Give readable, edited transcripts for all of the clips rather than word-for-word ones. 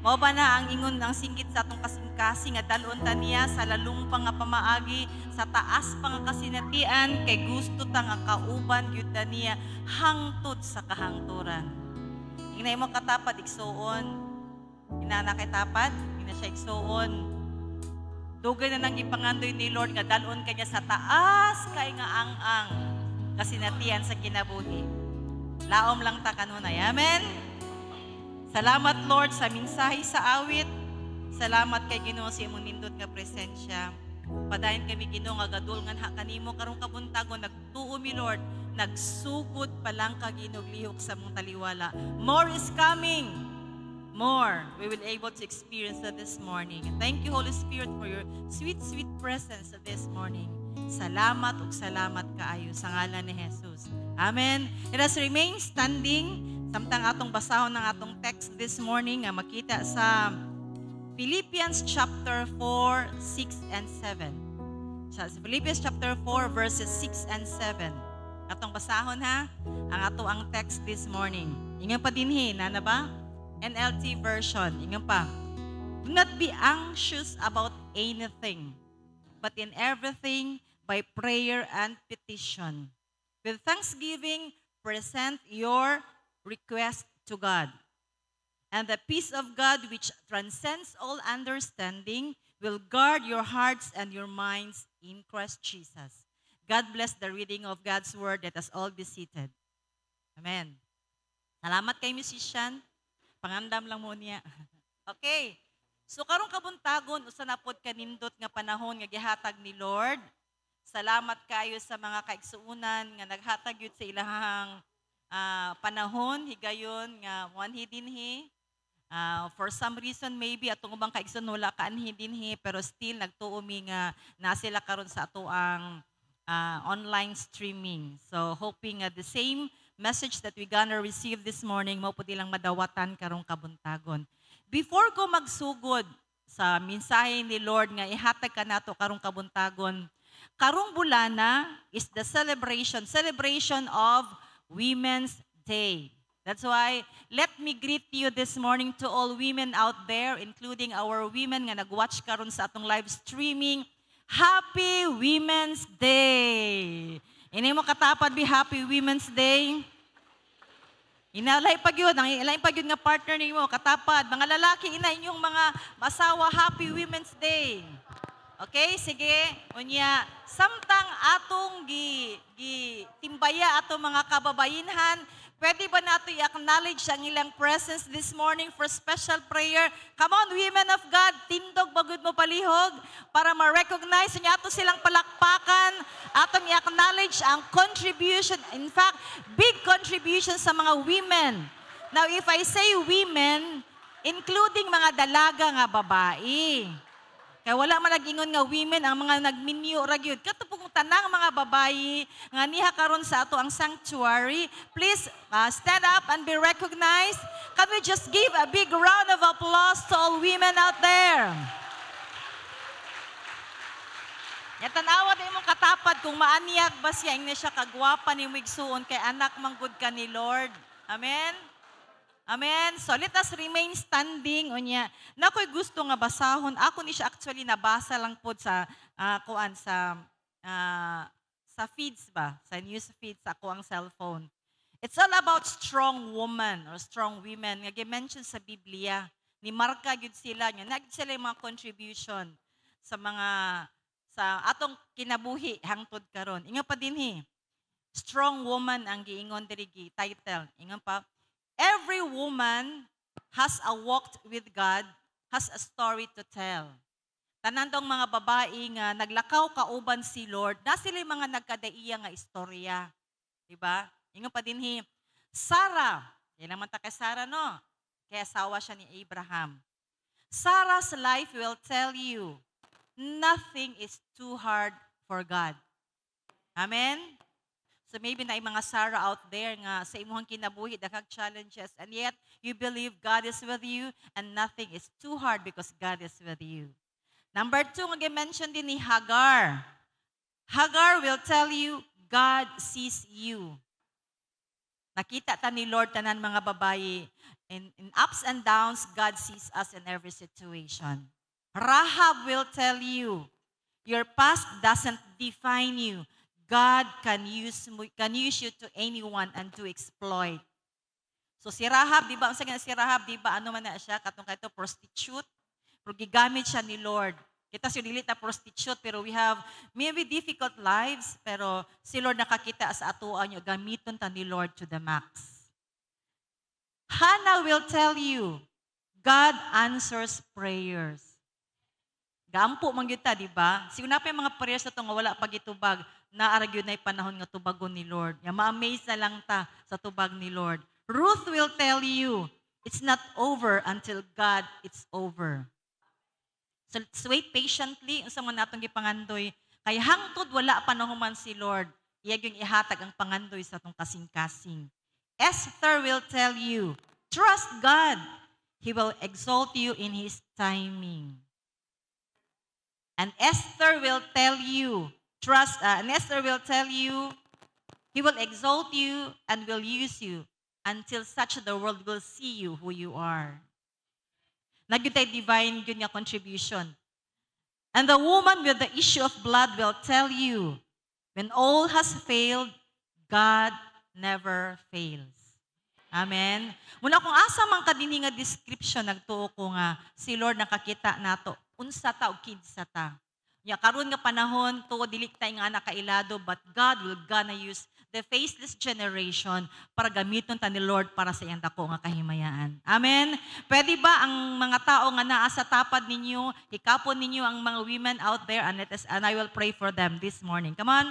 Mao ba na ang ingon ang singgit sa atong kasing-kasing nga dalon ta niya sa lalong pa nga pamaagi sa taas pa nga kasinatian kay gusto ta nga kauban gyud ta niya hangtod sa kahangturan. Ingna imo katapat igsuon. Inana kay tapat, ina siya igsuon. Dugay na nang ipangandoy ni Lord nga dalon kanya sa taas kay nga ang kasinatian sa kinabuhi. Laom lang ta kanunay. Amen. Salamat Lord sa mensahe sa awit. Salamat kay Ginoo sa imong nindot nga presensya. Padayon kami Ginoo nga gadulngan ha kanimo karong kabuntagon nagtuo mi Lord, nagsugod pa lang ka Ginoo lihok sa mong taliwala. More is coming. More we will able to experience that this morning. And thank you Holy Spirit for your sweet presence this morning. Salamat ug salamat kaayo sa ngalan ni Jesus. Amen. Let us remain standing. Samtang atong basahon ng atong text this morning nga makita sa Philippians chapter 4, 6 and 7. Sa Philippians chapter 4 verses 6 and 7. Atong basahon ha ang ato ang text this morning. Ingon pa dinhi na ba? NLT version. Ingon pa. Do not be anxious about anything, but in everything by prayer and petition. With thanksgiving, present your request to God. And the peace of God, which transcends all understanding, will guard your hearts and your minds in Christ Jesus. God bless the reading of God's word. Let us all be seated. Amen. Salamat kay musician. Pangandam lang mo niya. Okay. So karong kabuntagon, usa na pod kanindot nga panahon nga gihatag ni Lord. Salamat kayo sa mga kaigsuunan nga naghatag yun sa ilahang panahon, higayon nga wanhi dinhi. For some reason maybe atong ubang kaigsoon wala kaanhi dinhi pero still nagtuo mi nga na sila karon sa ato ang online streaming. So hoping the same message that we gonna receive this morning mao pud ilang madawatan karong kabuntagon. Before ko magsugod sa mensahe ni Lord nga ihatag kanato karong kabuntagon, karong bulana is the celebration of Women's Day. That's why, let me greet you this morning to all women out there, including our women nga nag-watch karon sa atong live streaming. Happy Women's Day! Ini mo katapad bi Happy Women's Day. Inalay pag yun, ang ilay pag yun nga partner nimo katapad. Mga lalaki, ina inyong mga asawa, Happy Women's Day. Okay, sige. Unya, samtang atong timbaya atong mga kababayinhan, pwede ba nato i-acknowledge ang ilang presence this morning for special prayer? Come on, women of God, tindog bagud mo palihog para ma-recognize niya ato silang palakpakan, atong i-acknowledge ang contribution, in fact, big contribution sa mga women. Now, if I say women, including mga dalaga nga babae. Kaya wala man nag-ingon nga women, ang mga nagminyo ragyod. Kato pong tanang mga babayi, nga niha karon sa ato ang sanctuary. Please stand up and be recognized. Can we just give a big round of applause to all women out there? Yatanawa din mong katapad kung maaniyag ba siya, na siya kagwapa ni Migsuon kay anak manggod ka ni Lord. Amen? Amen. So let us remain standing unya. Nakoy gusto nga basahon. Ako ni siya actually nabasa lang pod sa sa feeds ba, sa news feeds ako ang cellphone. It's all about strong woman or strong women nga gi-mention sa Biblia. Ni marka gyud sila nya. Nagid sila yung mga contribution sa atong kinabuhi hangtod karon. Ingon pa dinhi. Strong woman ang giingon diri title. Ingon pa, every woman has a walk with God, has a story to tell. Tanan tong mga babae nga naglakaw kauban si Lord, na sila mga nagkadaiya nga istorya. Diba? Ingon pa dinhi, Sarah, yan naman ta kay Sarah no, kaya asawa siya ni Abraham. Sarah's life will tell you, nothing is too hard for God. Amen? So maybe na mga Sarah out there nga sa imuhang kinabuhi, daghang challenges, and yet you believe God is with you and nothing is too hard because God is with you. Number 2, nga mention din ni Hagar. Hagar will tell you, God sees you. Nakita ta ni Lord tanan mga babayi. In ups and downs, God sees us in every situation. Rahab will tell you, your past doesn't define you. God can use you to anyone and to exploit. So si Rahab, di ba, ang sige si Rahab, di ba, ano man na siya, katong kaito, prostitute, pero gigamit siya ni Lord. Kita siya dili ta prostitute, pero we have maybe difficult lives, pero si Lord nakakita sa atuan niyo, gamiton ta ni Lord to the max. Hannah will tell you, God answers prayers. Gaampo man gyud ta, di ba? Siguro na pa yung mga prayers na to nga wala pa gitubag, naaragyo na yung panahon nga tubagon ni Lord. Ya ma-amaze na lang ta sa tubag ni Lord. Ruth will tell you, it's not over until God it's over. So let's wait patiently unsa man natong gipangandoy kay hangtod wala pa nahuman si Lord. Iya yung ihatag ang pangandoy sa atong kasing-kasing. Esther will tell you, trust God. He will exalt you in His timing. And Esther will tell you, He will exalt you and will use you until such the world will see you who you are. Nagyutay divine yun nga contribution. And the woman with the issue of blood will tell you, when all has failed, God never fails. Amen. Muna kung asa man kadini nga description nagtuo ko nga si Lord nakakita nato unsa ta o kinsa ta. Nya karon nga panahon tuod dili tay nga anak kailado, but God will gonna use the faceless generation para gamiton ta ni Lord para sa iyang dako nga kahimayaan. Amen. Pwede ba ang mga tao nga naa sa tapad ninyo, hikapon ninyo ang mga women out there, and I will pray for them this morning. Come on.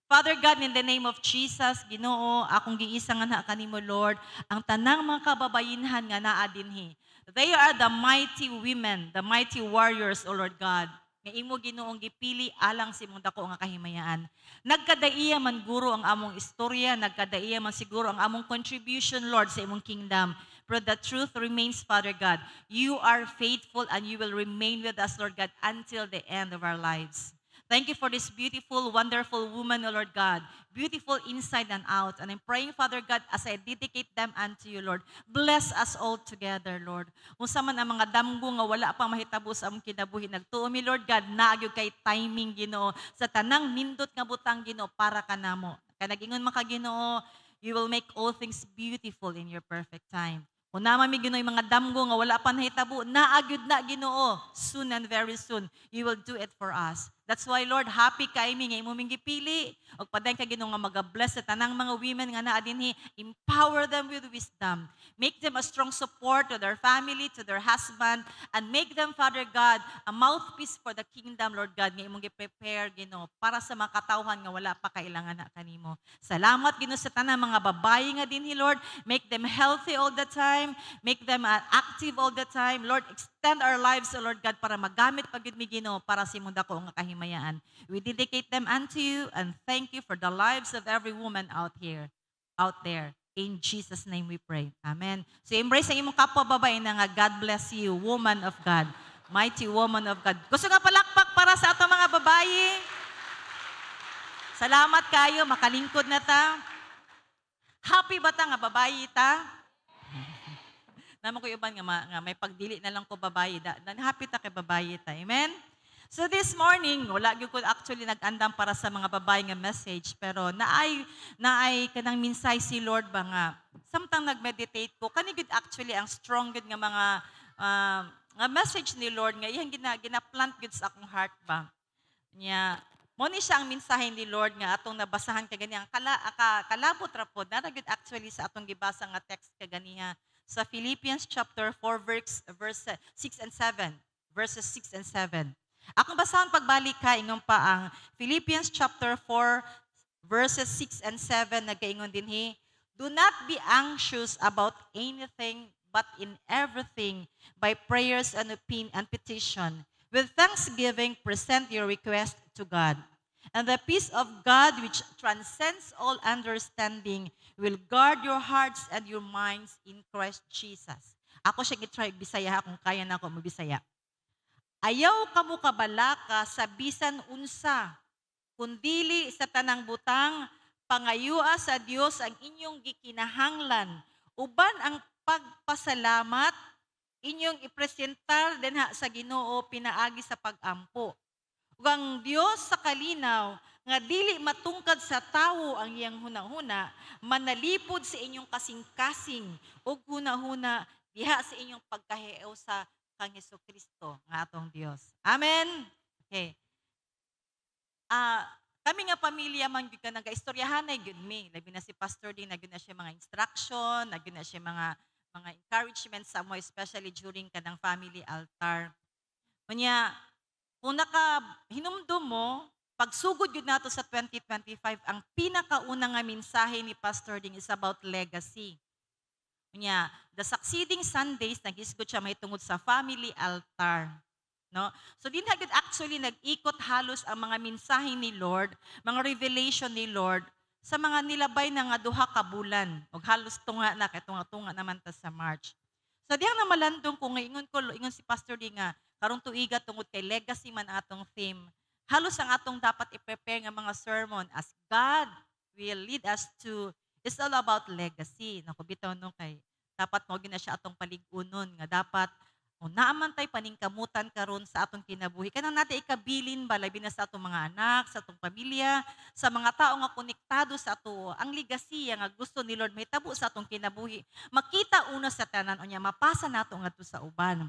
Father God, in the name of Jesus, Ginoo, akong giisa nga na kanimo Lord, ang tanang mga kababayinhan nga naa dinhi. They are the mighty women, the mighty warriors, O Lord God. Nga imo Ginoong gipili alang sa imong dako nga kahimayaan. Nagkadaiya man guro ang among istorya, nagkadaiya man siguro ang among contribution, Lord, sa imong kingdom. But the truth remains, Father God, you are faithful and you will remain with us, Lord God, until the end of our lives. Thank you for this beautiful, wonderful woman, O Lord God. Beautiful inside and out. And I'm praying, Father God, as I dedicate them unto you, Lord. Bless us all together, Lord. Unsa man ang mga damgo nga wala pang mahitabo sa among kinabuhi, nagtuo mi, Lord God, naagyo kay timing, Ginoo, sa tanang nindot nga butang, Ginoo, para kanamo. Kaya nag-ingon man ka, Ginoo, you will make all things beautiful in your perfect time. Kung naman mi Ginoo yung mga damgo nga wala pa nahitabo, naagyud na Ginoo, soon and very soon, you will do it for us. That's why, Lord, happy kami nga imong gipili. Og paday ka Ginoo nga mag-bless sa tanang mga women nga naa dinhi, empower them with wisdom. Make them a strong support to their family, to their husband, and make them, Father God, a mouthpiece for the kingdom, Lord God, nga imong gi-prepare Ginoo para sa mga katawhan nga wala pa kailangan na kanimo. Salamat Ginoo sa tanang mga babayi nga dinhi, Lord. Make them healthy all the time. Make them active all the time. Lord, extend our lives, O Lord God, para magamit pagid mi Ginoo para sa imong dako nga kahimayaan. We dedicate them unto you and thank you for the lives of every woman out there. In Jesus' name we pray. Amen. So embrace ang imong kapwa babae na nga God bless you, woman of God. Mighty woman of God. Gusto nga palakpak para sa ato mga babae. Salamat kayo, makalingkod na ta. Happy ba ta nga babae ta? Naman ko iban nga may pagdili na lang ko babae. Happy ta kay babae ta. Amen? So this morning, wala gyud ko actually nag-andam para sa mga babae nga message, pero naay kanang minsay si Lord ba nga samtang nag-meditate ko kani gud actually ang strong gud nga mga nga message ni Lord nga iyang gina-plant gud sa akong heart ba. Nya mo ni siya ang mensahe ni Lord nga atong nabasahan kagani ang kalabot ra pod na gud actually sa atong gibasa nga text kaganiha sa Philippians chapter 4 verse 6 and 7. Verses 6 and 7. Akong basahan pagbalik ka, ingon pa ang Philippians chapter 4, verses 6 and 7, nagkaingon din do not be anxious about anything, but in everything, by prayers and petition, with thanksgiving, present your request to God. And the peace of God, which transcends all understanding, will guard your hearts and your minds in Christ Jesus. Ako siya gitry Bisaya kung kaya na ako mabisaya. Ayaw kamo kabalaka sa bisan unsa, kundili sa tanang butang, pangayua sa Dios ang inyong gikinahanglan, uban ang pagpasalamat inyong ipresentar dinha sa Ginoo pinaagi sa pag-ampo. Ug ang Dios sa kalinaw nga dili matungkad sa tawo ang iyang hunahuna, manalipod sa inyong kasing-kasing ug hunahuna diha sa inyong pagkahiaw sa kang Hesukristo nga atong Dios. Amen. Okay. Kami nga pamilya man gyud ka nagaistoryahan na gyud mi. Labi na si Pastor din nagyud na siya mga instruction, nagyud na siya mga encouragement sa mo especially during kanang family altar. Unya, kung hinumdum mo, pagsugod yun nato sa 2025, ang pinakauna nga mensahe ni Pastor Ding is about legacy. Unya, the succeeding Sundays, nag-isgot siya may tungod sa family altar. No? So din hagid actually nag-ikot halos ang mga mensahe ni Lord, mga revelation ni Lord sa mga nilabay na nga duha ka bulan. Og halos tunga na kay tunga naman ta sa March. So diyang na malandong ko nga ingon si Pastor Di nga karong tuiga tungod kay legacy man atong theme. Halos ang atong dapat i-prepare nga mga sermon as God will lead us to, it's all about legacy. Naku, bitaw nung kay dapat mo na siya atong paligunon nga dapat naaman tay paningkamutan karon sa atong kinabuhi. Kanang natin ikabilin ba labi na sa atong mga anak, sa atong pamilya, sa mga tao nga konektado sa ato. Ang legacy nga gusto ni Lord may tabo sa atong kinabuhi. Makita una sa tanan unya mapasa nato ngadto sa uban.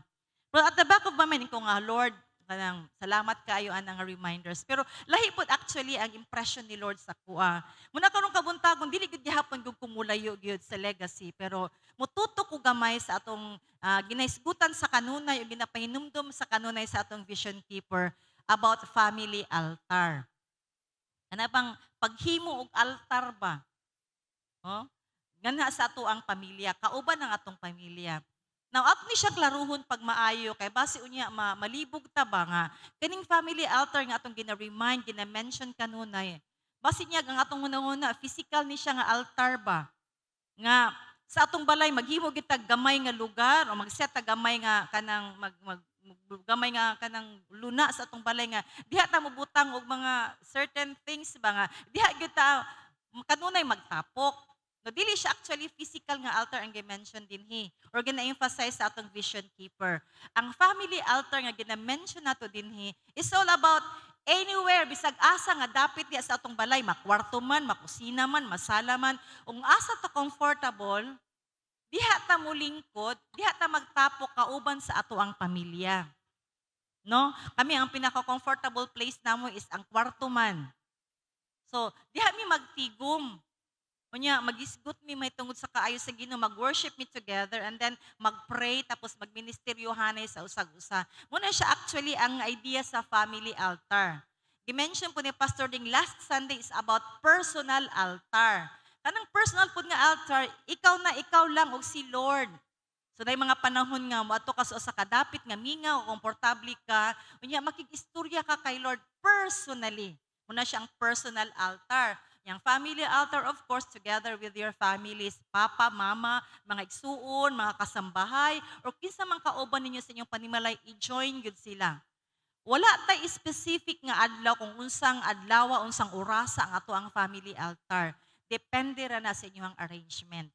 But at the back of my mind ko nga Lord, kanang salamat kaayo anang reminders. Pero lahi pod actually ang impression ni Lord sa kuha. Muna karong kabuntagon dili gid gihapon gud kumulayo gyud sa legacy pero mututo ko gamay sa atong ginaisgutan sa kanunay o ginapahinumdum sa kanunay sa atong vision keeper about family altar. Ana bang paghimo og altar ba? Oh? Ganha sa ato ang pamilya, kauban ang atong pamilya. Now, ato ni siya klaruhon pag maayo, kay base unya malibog ta ba nga, kaning family altar nga atong gina-remind, gina-mention kanunay. Base niya ang atong hunahuna, physical ni siya nga altar ba? Nga, sa atong balay, maghimo kita gamay nga lugar, o mag-set ta gamay nga kanang, gamay nga kanang luna sa atong balay nga, diha ta mubutang og mga certain things ba nga, diha gyud ta kanunay magtapok. No, dili siya actually physical nga altar ang gi-mention dinhi or gina-emphasize sa atong vision keeper. Ang family altar nga gina-mention nato dinhi is all about anywhere bisag asa nga dapit diya sa atong balay, makwarto man, makusina man, masala man, ung asa ta comfortable, diha ta mulingkod, diha ta magtapok kauban sa ato ang pamilya. No? Kami ang pinaka-comfortable place namo is ang kwarto man. So, diha mi magtigom. Unya, magisgot mi may tungod sa kaayo sa Ginoo, mag-worship me together and then mag-pray tapos magministeryohanay sa usag-usa. Muna siya actually ang idea sa family altar. Dimension po ni Pastor Ding last Sunday is about personal altar. Kanang personal po nga altar, ikaw lang og si Lord. So dahil mga panahon nga mo ato ka sa kadapit nga mingaw o komportable ka, unya makikistorya ka kay Lord personally. Muna siyang personal altar. Yang family altar, of course, together with your families, papa, mama, mga igsuon, mga kasambahay, or kinsa man kauban ninyo sa inyong panimalay, i-join yun sila. Wala tay specific nga adlaw kung unsang adlaw, unsang orasa ang ato ang family altar. Depende ra na sa inyong arrangement.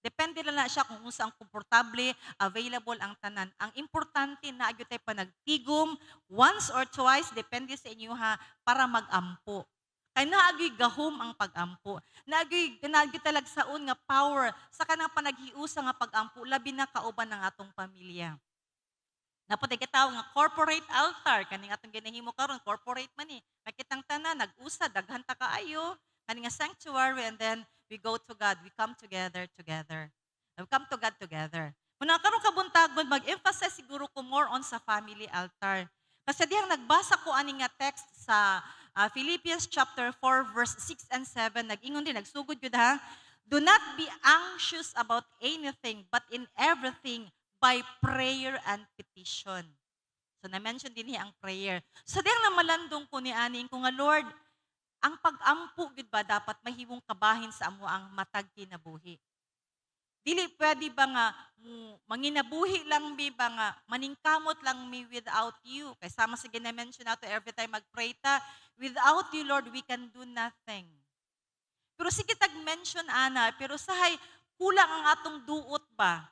Depende ra na siya kung unsang komportable, available ang tanan. Ang importante na agyo tay panagtigom once or twice, depende sa inyo ha, para mag-ampo. Kay naagi gahom ang pag-ampo. Naagi talagsaon nga power sa kanang panaghiusa nga pag-ampo labi na kauban ng atong pamilya. Napatay kitaw nga corporate altar kaning atong ginahimo karon corporate man ni. Nakitang tanan nag-usa daghan ta kaayo kaning nga sanctuary and then we go to God. We come together. We come to God together. Muna karon kabuntagon mag-emphasize siguro ko more on sa family altar. Kasi dihang nagbasa ko ani nga text sa Philippians chapter 4 verse 6 and 7, nag-ingon din, nagsugod yun ha. Do not be anxious about anything, but in everything, by prayer and petition. So, na-mention din niya ang prayer. So, diyang na malandong ko ni Aning ko nga, Lord, ang pag-ampo, gud ba, dapat mahimong kabahin sa amo ang matag kinabuhi. Dili pwede ba nga manginabuhi lang mi ba nga maningkamot lang mi without you. Kay sama sa gina-mention nato every time mag-pray ta, without you Lord we can do nothing. Pero sige tag-mention ana, pero sahay kulang ang atong duot ba?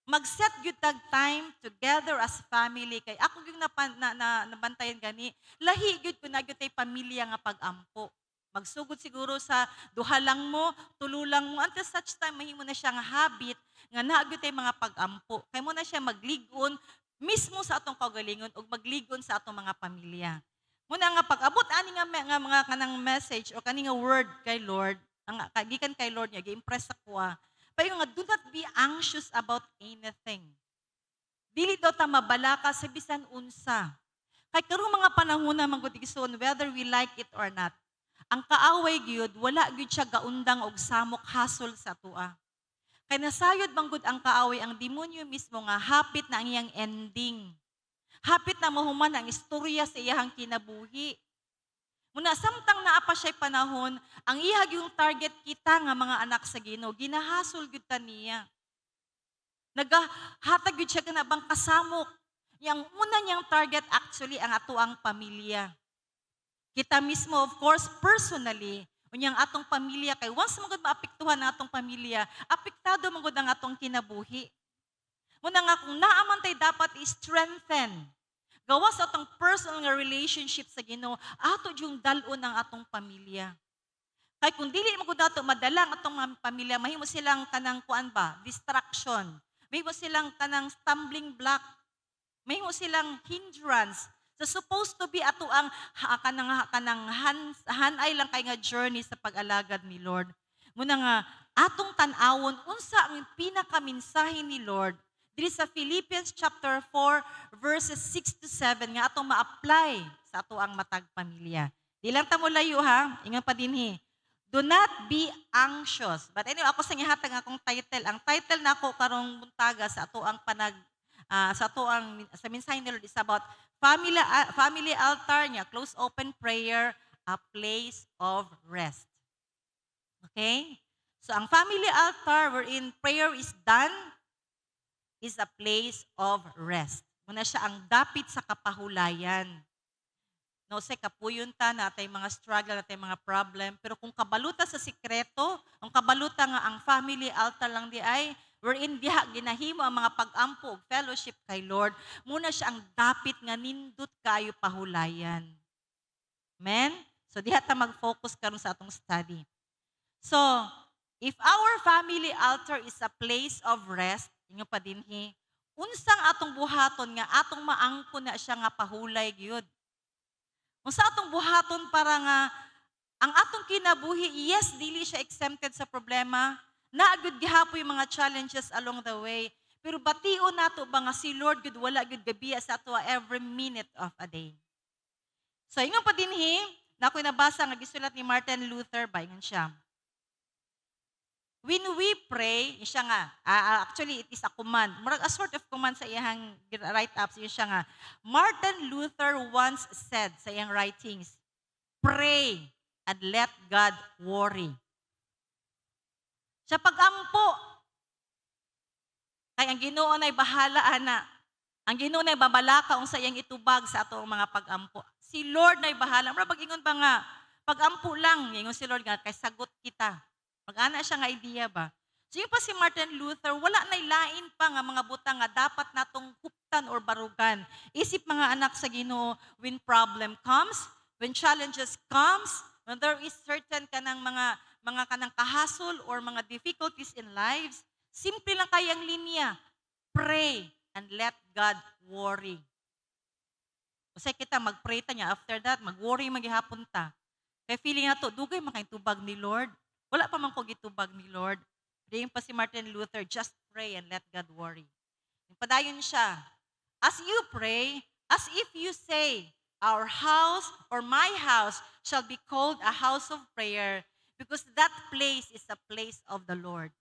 Mag-set gyud tag time together as family kay ako yung nabantayan gani lahi gyud kun nagyud tay pamilya nga pag-ampo. Magsugod siguro sa duha lang mo, tulo lang mo until such time mahimo na siya nga habit nga naa gyud tay mga pag-ampo. Kay mo na siya magligon mismo sa atong kaugalingon ug magligon sa atong mga pamilya. Muna nga pag-abot ani nga mga kanang message o kani nga word kay Lord, ang gikan kay Lord niya gi-impress ako. Payo nga, do not be anxious about anything. Dili daw ta mabalaka sa bisan unsa. Kay karong mga panahon na manggudigson, whether we like it or not, ang kaaway gyud wala gyud siya gaundang og samok hasol sa tua. Kay nasayod manggud ang kaaway ang demonyo mismo nga hapit na ang iyang ending. Hapit na mahuman ang istorya sa iyang kinabuhi. Muna samtang naa pa siya'y panahon, ang ihag yung target kita nga mga anak sa Ginoo, ginahasol gyud ta niya. Nagahatag gyud siya kana bang kasamok. Yang una niyang target actually ang atoang pamilya. Kita mismo of course personally, unyang atong pamilya kay once magud maapektuhan ang atong pamilya, apektado magud ang atong kinabuhi. Muna nga kung naaman tay dapat i-strengthen gawas atong personal nga relationship sa Ginoo, ato yung dalon ang atong pamilya. Kay kung dili mo gud ato madala ang atong pamilya, mahimo silang kanang kuan ba, distraction. Mahimo silang kanang stumbling block. Mahimo silang hindrance. So supposed to be ato ang kanang hanay lang kay nga journey sa pag-alagad ni Lord. Muna nga atong tan-awon unsa ang pinakaminsahe ni Lord diri sa Philippians chapter 4 verses 6 to 7 nga atong ma-apply sa ato ang matag pamilya. Di lang ta mo layo ha, ingon pa dinhi. Do not be anxious. But anyway, ako sa gihatag akong title. Ang title nako karong buntaga sa ato ang sa mensahe ni Lord is about family altar niya, close open prayer, a place of rest. Okay? So ang family altar wherein prayer is done is a place of rest. Muna siya ang dapit sa kapahulayan. No, say kapuyon ta na tay mga struggle, na tay mga problem, pero kung kabaluta sa sikreto, ang kabaluta nga ang family altar lang di ay wherein diha ginahimo ang mga pag-ampo ug fellowship kay Lord, muna siya ang dapit nga nindot kayo pahulayan. Amen? So diha ta mag-focus karon sa atong study. So, if our family altar is a place of rest, inyo pa dinhi, unsang atong buhaton nga atong maangkon na siya nga pahulay gyud. Unsa atong buhaton para nga ang atong kinabuhi, yes, dili siya exempted sa problema, naagud gihapoy mga challenges along the way, pero bation nato ba nga si Lord gud wala gud gabiya sa ato every minute of a day. So ingon pa dinhi, na ako'y nabasa nga gisulat ni Martin Luther ba ingon siya. When we pray, siya nga, actually it is a command. Murag a sort of command sa iyang write-ups, yun siya nga. Martin Luther once said sa iyang writings, pray and let God worry. Sa pag-ampo, kay ang Ginoo nay bahala ana. Ang Ginoo nay babalaka kung sa iyang itubag sa atong mga pag-ampo. Si Lord nay bahala. Murag ingon pa nga, pag-ampo lang, ingon si Lord nga, kay sagot kita. Mag-ana siya nga idea ba? So yung pa si Martin Luther, wala na'y lain pa nga mga butang nga dapat natong huptan or barugan. Isip mga anak sa Ginoo, when problem comes, when challenges comes, when there is certain kanang mga kanang kahasol or mga difficulties in lives, simple lang kayang linya, pray and let God worry. Kasi kita mag-pray ta niya, after that, mag-worry maghihapon ta. Kaya feeling na to, dugay makaitubag ni Lord. Wala pa man ko gitubag ni Lord. Diyan pa si Martin Luther, just pray and let God worry. Padayon siya, as you pray, as if you say, our house or my house shall be called a house of prayer because that place is a place of the Lord.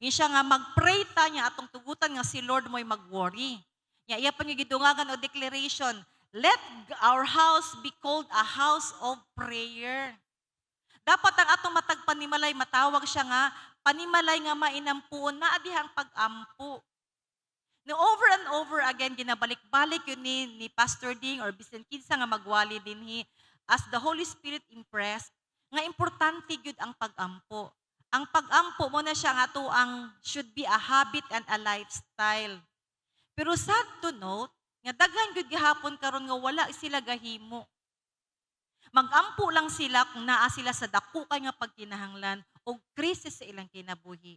Yun siya nga, mag-pray ta niya atong tugutan nga si Lord mo'y mag-worry. Iya pa niya gidungagan o declaration, let our house be called a house of prayer. Dapat ang atong matag panimalay, matawag siya nga, panimalay nga mainampuon na adihang pag-ampo. No, over and over again, ginabalik-balik yun ni Pastor Ding or bisan kinsa nga magwali din as the Holy Spirit impressed, nga importante yun ang pag-ampo. Ang pag-ampo mo na siya nga to ang should be a habit and a lifestyle. Pero sad to note, nga daghan gyud gihapon karon nga wala sila gahimo. Mag-ampo lang sila kung naa sila sa dako kay nga pagkinahanglan o krisis sa ilang kinabuhi.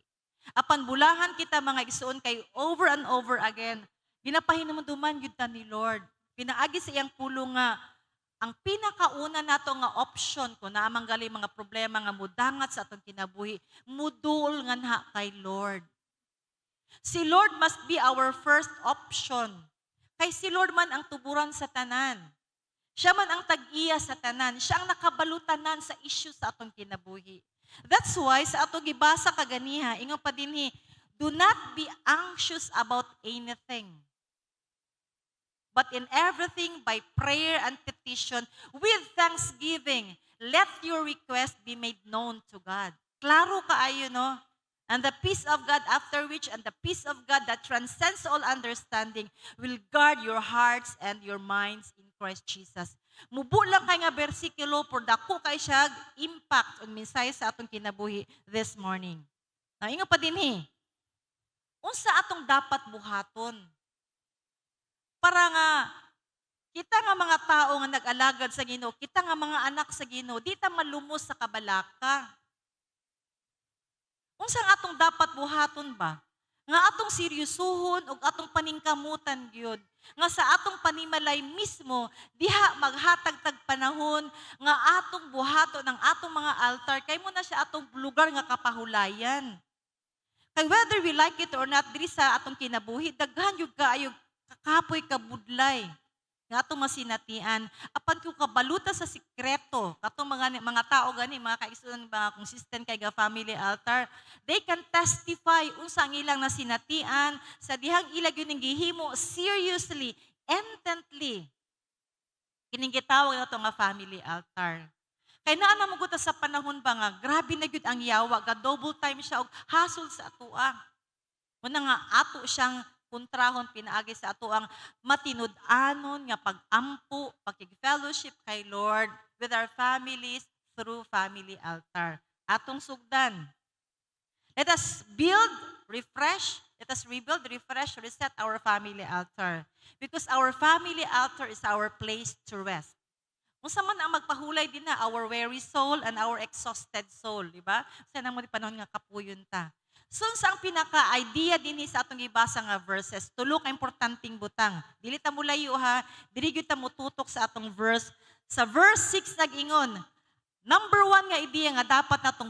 Apan bulahan kita mga igsoon kay over and over again, ginapahinumduman gyud ta ni Lord. Pinaagi sa iyang pulong nga ang pinakauna nato nga option kung naamang gali mga problema nga mudangat sa atong kinabuhi, mudul nga na kay Lord. Si Lord must be our first option. Kay si Lord man ang tuburan sa tanan. Siya man ang tag-iya sa tanan. Siya ang nakabalutanan sa issue sa atong kinabuhi. That's why sa atong gibasa kaganiha, ingon pa dinhi, do not be anxious about anything. But in everything, by prayer and petition, with thanksgiving, let your request be made known to God. Klaro kaayo, no? And the peace of God after which, and the peace of God that transcends all understanding, will guard your hearts and your minds in Christ Jesus. Mubo lang kay nga bersikulo, por dako kay siya impact on minsay sa atong kinabuhi this morning. Now, ingon pa dinhi, unsa atong dapat buhaton? Para nga, kita nga mga tao nga nag-alagad sa Ginoo, kita nga mga anak sa Ginoo, di ta malumos sa kabalaka. Unsa nga atong dapat buhaton ba? Nga atong seryosuhon ug atong paningkamutan gyud. Nga sa atong panimalay mismo, diha maghatag-tag panahon nga atong buhaton ang atong mga altar, kay mo na siya atong lugar nga kapahulayan. Kay whether we like it or not, diri sa atong kinabuhi, daghan yung kaayo kakapoy kabudlay nga atong masinatian. Apan kung kabaluta sa sikreto, katong mga tao gani, mga kaigsunan, mga consistent kay ga family altar, they can testify unsa ang ilang nasinatian sa dihang ilag yun gihimo seriously, intently. Kining gitawag nato nga family altar. Kay naa na maguta sa panahon ba nga, grabe na gyud ang yawa, ga double time siya og hasol sa atoa. Muna nga ato siyang kontrahon pinaagi sa ato ang matinud-anon nga pag-ampo, pakig-fellowship kay Lord with our families through family altar. Atong sugdan. Let us build, refresh, let us rebuild, refresh, reset our family altar. Because our family altar is our place to rest. Unsa man ang magpahulay din na our weary soul and our exhausted soul, di ba? Sa nang mga panahon nga kapuyon ta. So, sa ang pinaka-idea din sa atong ibasa nga verses, tulo ka importanteng butang. Dili ta mulayo ha, dili gyud ta mututok sa atong verse. Sa verse 6 nag-ingon, number 1 nga idea nga dapat natong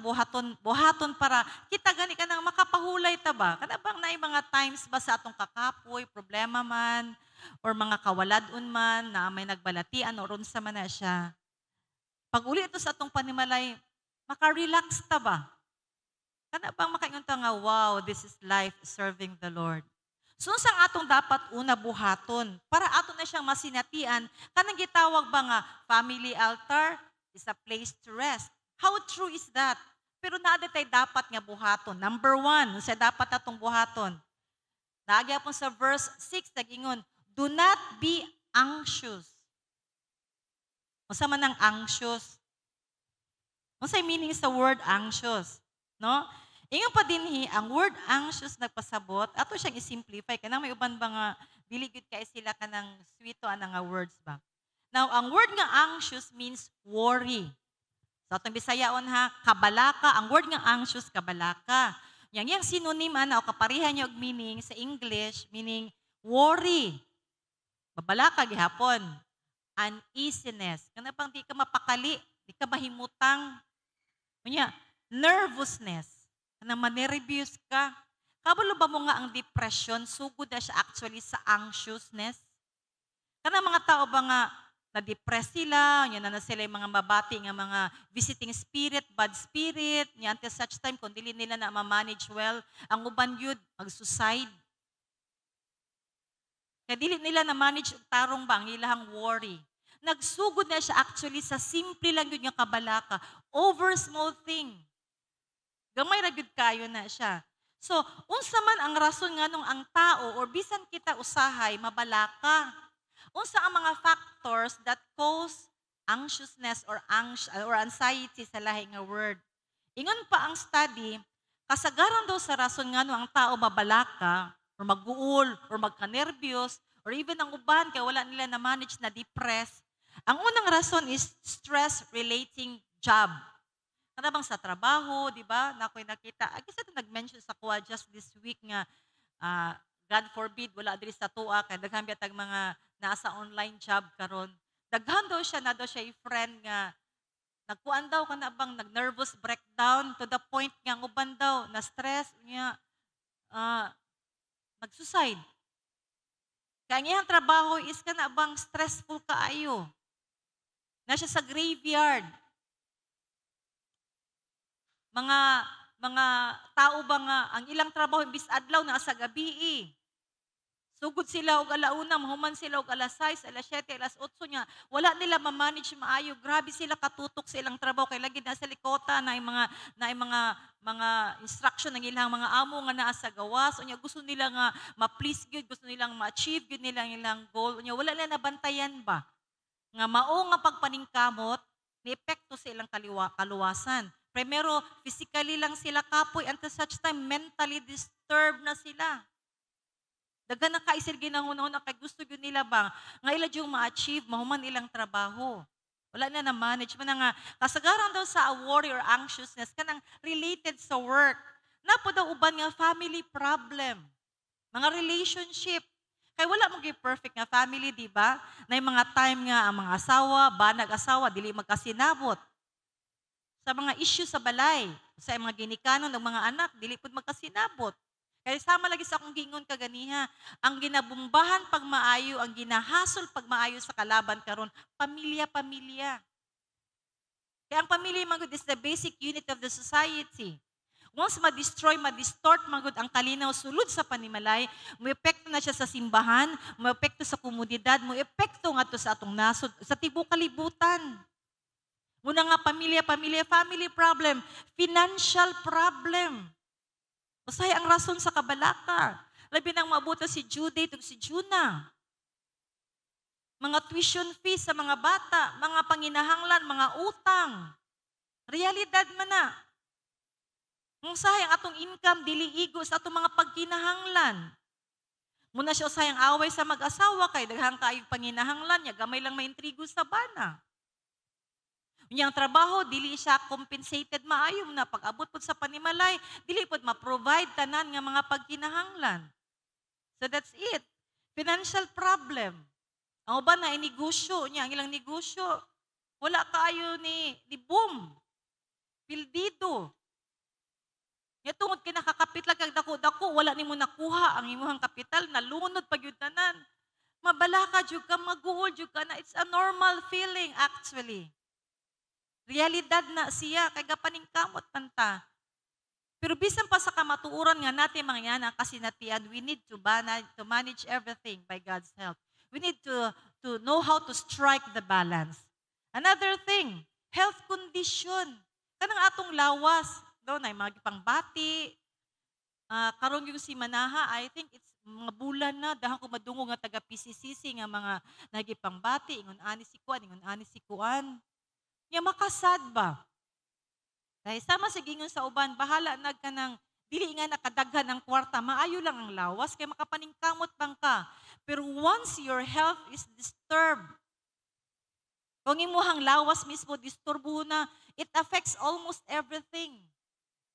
buhaton para kita gani ka nang makapahulay ta ba? Kada bang naay mga times ba sa atong kakapoy, problema man, or mga kawaladon man, na may nagbalatian, o unsa man na siya. Pag uli ito sa atong panimalay, maka-relax ta ba? Kana bang makaingon ta nga, wow, this is life serving the Lord. So, sang atong dapat una buhaton, para ato na siyang masinatian, kanang gitawag ba nga, family altar is a place to rest. How true is that? Pero naada tay dapat nga buhaton. Number 1, sa dapat atong buhaton. Naagya po sa verse 6, nag-ingon, do not be anxious. Unsa man ang anxious? Unsay meaning sa word anxious? No? Ingon pa dinhi ang word anxious nagpasabot, ato siyang i-simplify kanang may uban ba nga dili gid kay sila kanang sweeto ana nga words ba. Now, ang word nga anxious means worry. Sa atong Bisayaon ha, kabalaka, ang word nga anxious kabalaka. Yang synonym ana o kaparihan niya og meaning sa English, meaning worry. Babalaka gihapon. Uneasiness. Kana pang di ka mapakali, di ka mahimutang. Unya, nervousness. Na manervyos ka. Kabalo ba mo nga ang depression, sugod na siya actually sa anxiousness? Kana mga tao ba nga na-depress sila, yan na sila yung mga mabati nga mga visiting spirit, bad spirit, yan until such time, kung dili nila na ma-manage well, ang uban yun, mag-suicide. Kaya dili nila na-manage tarong ba ang ilahang worry. Nagsugod na siya actually sa simple lang yun yung kabalaka, over small thing. Gamay ra gyud kayo na siya. So, unsa man ang rason nganong ang tao or bisan kita usahay mabalaka? Unsa ang mga factors that cause anxiousness or anxiety sa lahi nga word? Ingon pa ang study, kasagaran daw sa rason nga no ang tao mabalaka, or maguol, or magka-nervyos, or even ang uban kaya wala nila na manage na depress. Ang unang rason is stress relating job. Kada bang sa trabaho, di ba? Na ako'y nakita. I guess ito nag-mention sa kuha just this week nga, God forbid, wala diri sa tuwa, kaya daghan biya tag mga nasa online job karon. Daghan daw siya, na daw siya friend nga, nagkuan daw ka na bang nag-nervous breakdown to the point nga ang uban daw, na stress niya, nag-suicide. Kaya ang iyang trabaho is ka na bang stressful kaayo. Na siya sa graveyard. Mga mga tao ba nga ang ilang trabaho imbis adlaw na sa gabi eh. Sugod sila og alauna, mahuman sila og alas 6, alas 7, alas 8 nya. Wala nila ma-manage maayo. Grabe sila katutok sa ilang trabaho kay lagi na sa likota na mga instruction ng ilang mga amo nga naa sa gawas. Unya gusto nila nga ma-please gyud, gusto nilang ma-achieve gyud nila ilang goal. Unya wala nila nabantayan ba nga mao nga pagpaningkamot ni epekto sa ilang kaluwasan. Primero, physically lang sila kapoy, and to such time, mentally disturbed na sila. Daghan na kaisir ginahuna-una kay gusto gyud nila bang nga ila yung ma-achieve mahuman ilang trabaho. Wala na na-manage man nga kasagaran daw sa worry or anxiousness kanang related sa work. Napo daw uban nga family problem. Mga relationship. Kay wala mo gyud perfect nga family, di ba? Na mga time nga ang mga asawa, banag asawa dili magkasinabot. Sa mga issue sa balay, sa mga ginikanon ng mga anak, dili pud magkasinabot. Kaya sama lagi sa akong gingon kaganiha, ang ginabumbahan pag maayo, ang ginahasol pag maayo sa kalaban karon, pamilya-pamilya. Kaya ang pamilya magud is the basic unit of the society. Once ma-destroy, ma-distort magud ang kalinaw sulod sa panimalay, mo epekto na siya sa simbahan, mo epekto sa komunidad, mo epekto ngadto sa atong nasod, sa tibuok kalibutan. Muna nga pamilya-pamilya, family problem, financial problem. Usahay ang rason sa kabalaka. Labi nang mabuta si Judith ug si Juna. Mga tuition fees sa mga bata, mga panginahanglan, mga utang. Realidad man na. Usahay ang atong income, dili igo sa atong mga pagkinahanglan. Muna siya usay ang away sa mag-asawa, kay daghang kaayong panginahanglan niya, gamay lang maintrigo sa bana. Unyang trabaho, dili siya compensated maayo na pag-abot po sa panimalay, dili po ma-provide tanan nga mga pagkinahanglan. So that's it. Financial problem. Ang uban na inegosyo niya, ang ilang negosyo, wala kaayo ni boom. Pildido. Nga tungod kinakakapit lang kag dako-dako, wala nimo nakuha ang imuhang kapital, nalunod pag yun tanan. Mabalaka jud ka, maguol jud ka na. It's a normal feeling actually. Realidad na siya, kay gapaning kamot panta. Pero bisan pa sa kamatuoran nga natin mga yan ang kasinatian, we need to manage everything by God's help. We need to know how to strike the balance. Another thing, health condition. Kanang atong lawas, daw na mga pangbati, karon yung si Manaha, I think it's mga bulan na, dahang ko madungo nga taga PCCC nga mga nagipangbati, ingon ani si Kuan. Nga makasad ba? Dahil sama sa gingon sa uban, bahala nag ka ng dili nga nakadaghan ang kwarta, maayo lang ang lawas, kay makapaningkamot bang ka. Pero once your health is disturbed, kung imuhang lawas mismo disturbo na, it affects almost everything.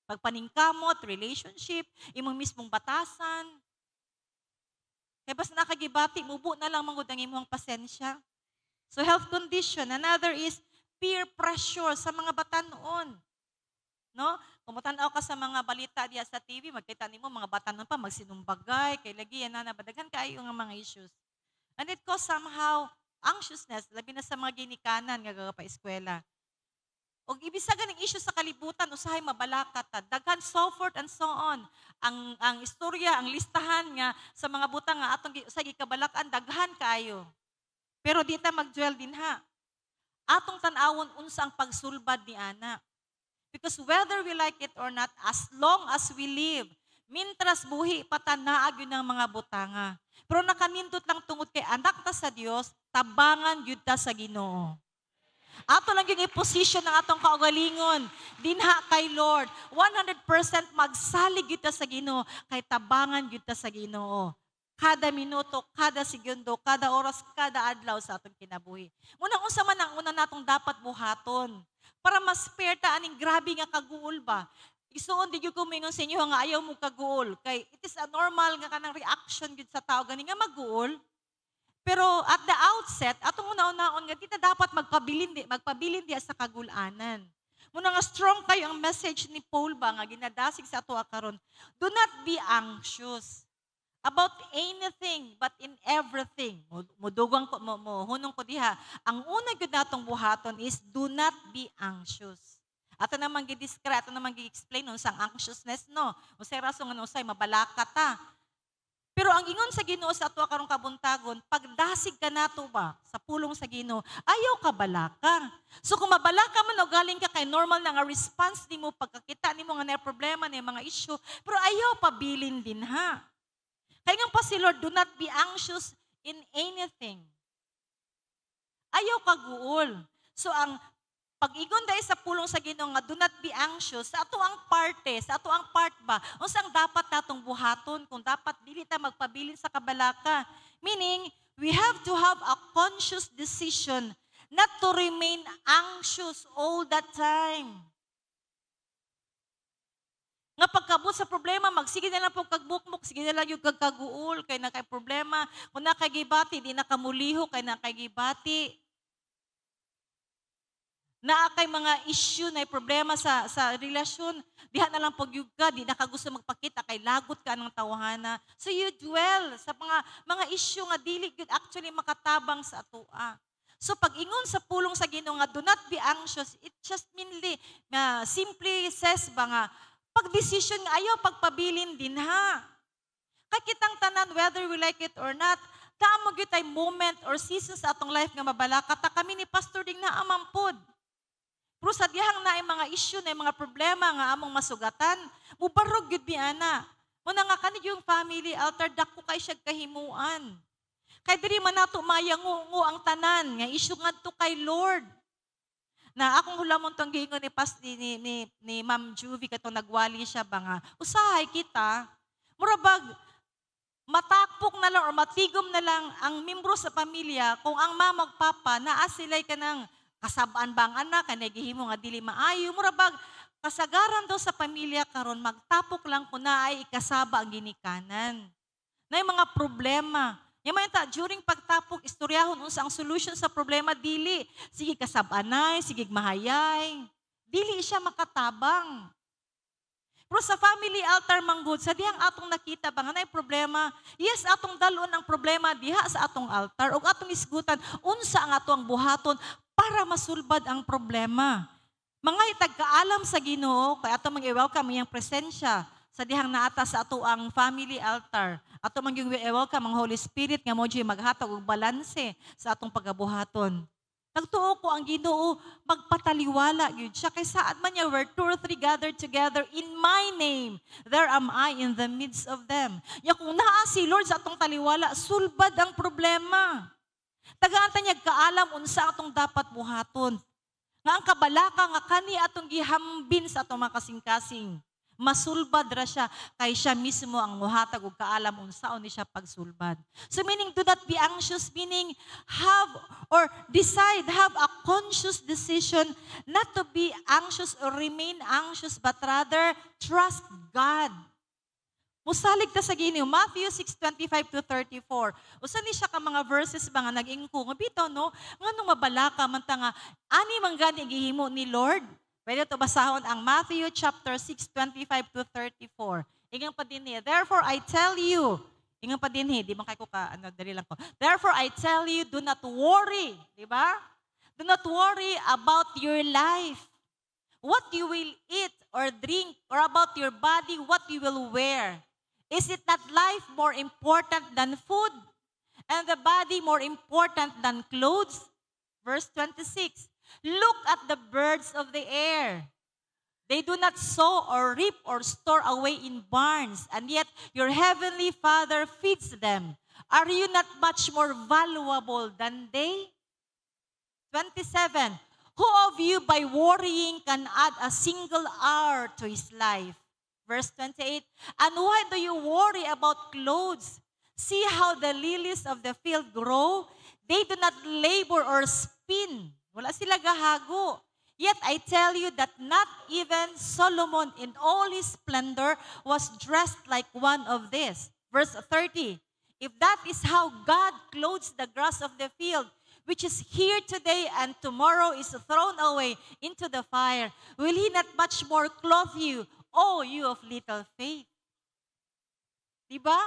Pagpaningkamot, relationship, imong mismong batasan. Kaya basta nakagibati, mubo na lang mangod ang imong pasensya. So health condition. Another is peer pressure sa mga batanon. No? Kung matanaw ka sa mga balita diya sa TV, magkita nimo mga batanon pa magsinumbagay, kay lagi yan na nabadagan kayo nga mga issues. And it cause somehow anxiousness, labi na sa mga ginikanan nga gagapa-eskwela. O ibisagan ng issue sa kalibutan, usahay mabalaka ta, daghan so forth and so on. Ang istorya, ang listahan nga sa mga butang nga atong sa gikabalakan, daghan kayo. Pero di ta mag-dwell din ha. Atong tanawon unsa ang pagsulbad ni ana. Because whether we like it or not, as long as we live, mintras buhi patanaag yun ng mga butanga. Pero nakanindot lang tungod kay anak ta sa Dios, tabangan yun ta sa Ginoo. Ato lang yung i-position ng atong kaugalingon. Dinha kay Lord. 100% magsalig yun ta sa Ginoo. Kay tabangan yun ta sa Ginoo. Kada minuto, kada segundo, kada oras, kada adlaw sa atong kinabuhi. Muna unsa man ang una natong dapat buhaton. Para mas spare ta aning grabe nga kaguol ba. Isuon di gyud ko mingon sa inyo nga ayaw mo kaguol. Kay it is a normal nga kanang reaction gyud sa tao gani nga maguol. Pero at the outset, atong una-unaon nga kita dapat magpabilin di sa kagulanan. Muna nga strong kayo ang message ni Paul ba nga ginadasig sa ato karon. Do not be anxious about anything but in everything. Mudugang ko hunong ko diha. Ang una gyud natong buhaton is do not be anxious. Ato namang gi-describe, ato namang gi-explain unsang anxiousness no. Unsay rason nga usay mabalaka ta. Pero ang ingon sa Ginoo sa ato karong kabuntagon, pagdasig ka nato ba sa pulong sa Ginoo, ayaw ka balaka. So kung mabalaka man o galing ka kay normal na nga response nimo pagkakita nimo nga na problema ni mga issue, pero ayaw pabilin din ha. Kaya nga pa si Lord, do not be anxious in anything. Ayaw kaguol. So ang pag-igon dahil sa pulong sa Ginoo nga, do not be anxious, sa ato ang parte, sa ato ang part ba, unsang dapat natong buhaton, kung dapat dili ta magpabilin sa kabalaka. Meaning, we have to have a conscious decision not to remain anxious all the time. Nga pagkabot sa problema, magsige na lang po kagbukmok, sige na lang yung kagkaguol, kay na kay problema, kung na kay gibati, di na kamuliho, kay na kay gibati. Na kay mga issue na problema sa relasyon, diha na lang pagyug ka, di na ka gusto magpakita, kay lagot ka ng tawhana. So you dwell sa mga issue nga dili gyud actually makatabang sa atoa. So pag ingon sa pulong sa Ginoo nga do not be anxious, it just simply says ba nga pag-decision nga ayaw pagpabilin din ha. Kay kitang tanan whether we like it or not, taamo gyud tay moment or season sa atong life nga mabalaka ta kami ni pastor ding naa mampod. Pero sa dihang na mga issue na mga problema nga among masugatan, mubarog yun ana. Muna nga kanid yung family altar, dako kay siya kahimuan. Kay diri man nato mayangungo ang tanan, nga issue nga to kay Lord. Na akong hulamon tong giingon ni Ma'am Juvie katong nagwali siya ba nga, usahay kita, murabag, matakpok na lang or matigom na lang ang membro sa pamilya kung ang mama ug papa naa sila'y kanang kasabaan ba ang anak, kaya nagihimo nga dili maayo, murabag, kasagaran daw sa pamilya karon magtapok lang kung na ay ikasaba ang ginikanan. Na yung mga problema. Yung mga during pagtapok, istoryahon unsa ang solution sa problema, dili. Sige kasabanay, sige mahayay. Dili siya makatabang. Pero sa family altar manggod, sa dihang atong nakita ba nga na problema, yes, atong dalon ang problema diha sa atong altar, o atong isgutan, unsa ang atong buhaton, para masulbad ang problema. Mga itagkaalam sa Ginoo, kaya ato mag-welcome iyang presensya sa dihang naata sa ato ang family altar. Ato mag-welcome ang Holy Spirit nga mo maghatag og balanse sa atong pagabuhaton. Nagtuo ko ang Ginoo magpataliwala gyud siya kay saad man niya where 2 or 3 gathered together in my name, there am I in the midst of them. Ya kung naa si Lord sa atong taliwala, sulbad ang problema. Tagaan ta niya kaalam unsa atong dapat buhaton. Nga ang kabalaka nga kani atong gihambin sa atong mga kasing-kasing. Masulbad ra siya kay siya mismo ang muhatag og kaalam unsaon ni siya pagsulbad. So meaning do not be anxious, meaning have a conscious decision not to be anxious or remain anxious but rather trust God. Musalig ta sa Ginoo, Matthew 6:25 to 34. Usa ni siya ka mga verses ba nga nag-ingko nga bitaw no, nganong mabalaka man ta nga ani man gani gihimo ni Lord. Pwede to basahon ang Matthew chapter 6:25 to 34. Ingon pa dinhi, therefore I tell you, ingon pa dinhi, di man kay ko ka dali lang ko. Therefore I tell you, do not worry, di ba? Do not worry about your life. What you will eat or drink, or about your body, what you will wear. Is it not life more important than food? And the body more important than clothes? Verse 26. Look at the birds of the air. They do not sow or reap or store away in barns, and yet your heavenly Father feeds them. Are you not much more valuable than they? 27. Who of you by worrying can add a single hour to his life? Verse 28, and why do you worry about clothes? See how the lilies of the field grow? They do not labor or spin. Wala sila gahago. Yet I tell you that not even Solomon in all his splendor was dressed like one of these. Verse 30, if that is how God clothes the grass of the field, which is here today and tomorrow is thrown away into the fire, will He not much more clothe you, O you of little faith? Diba?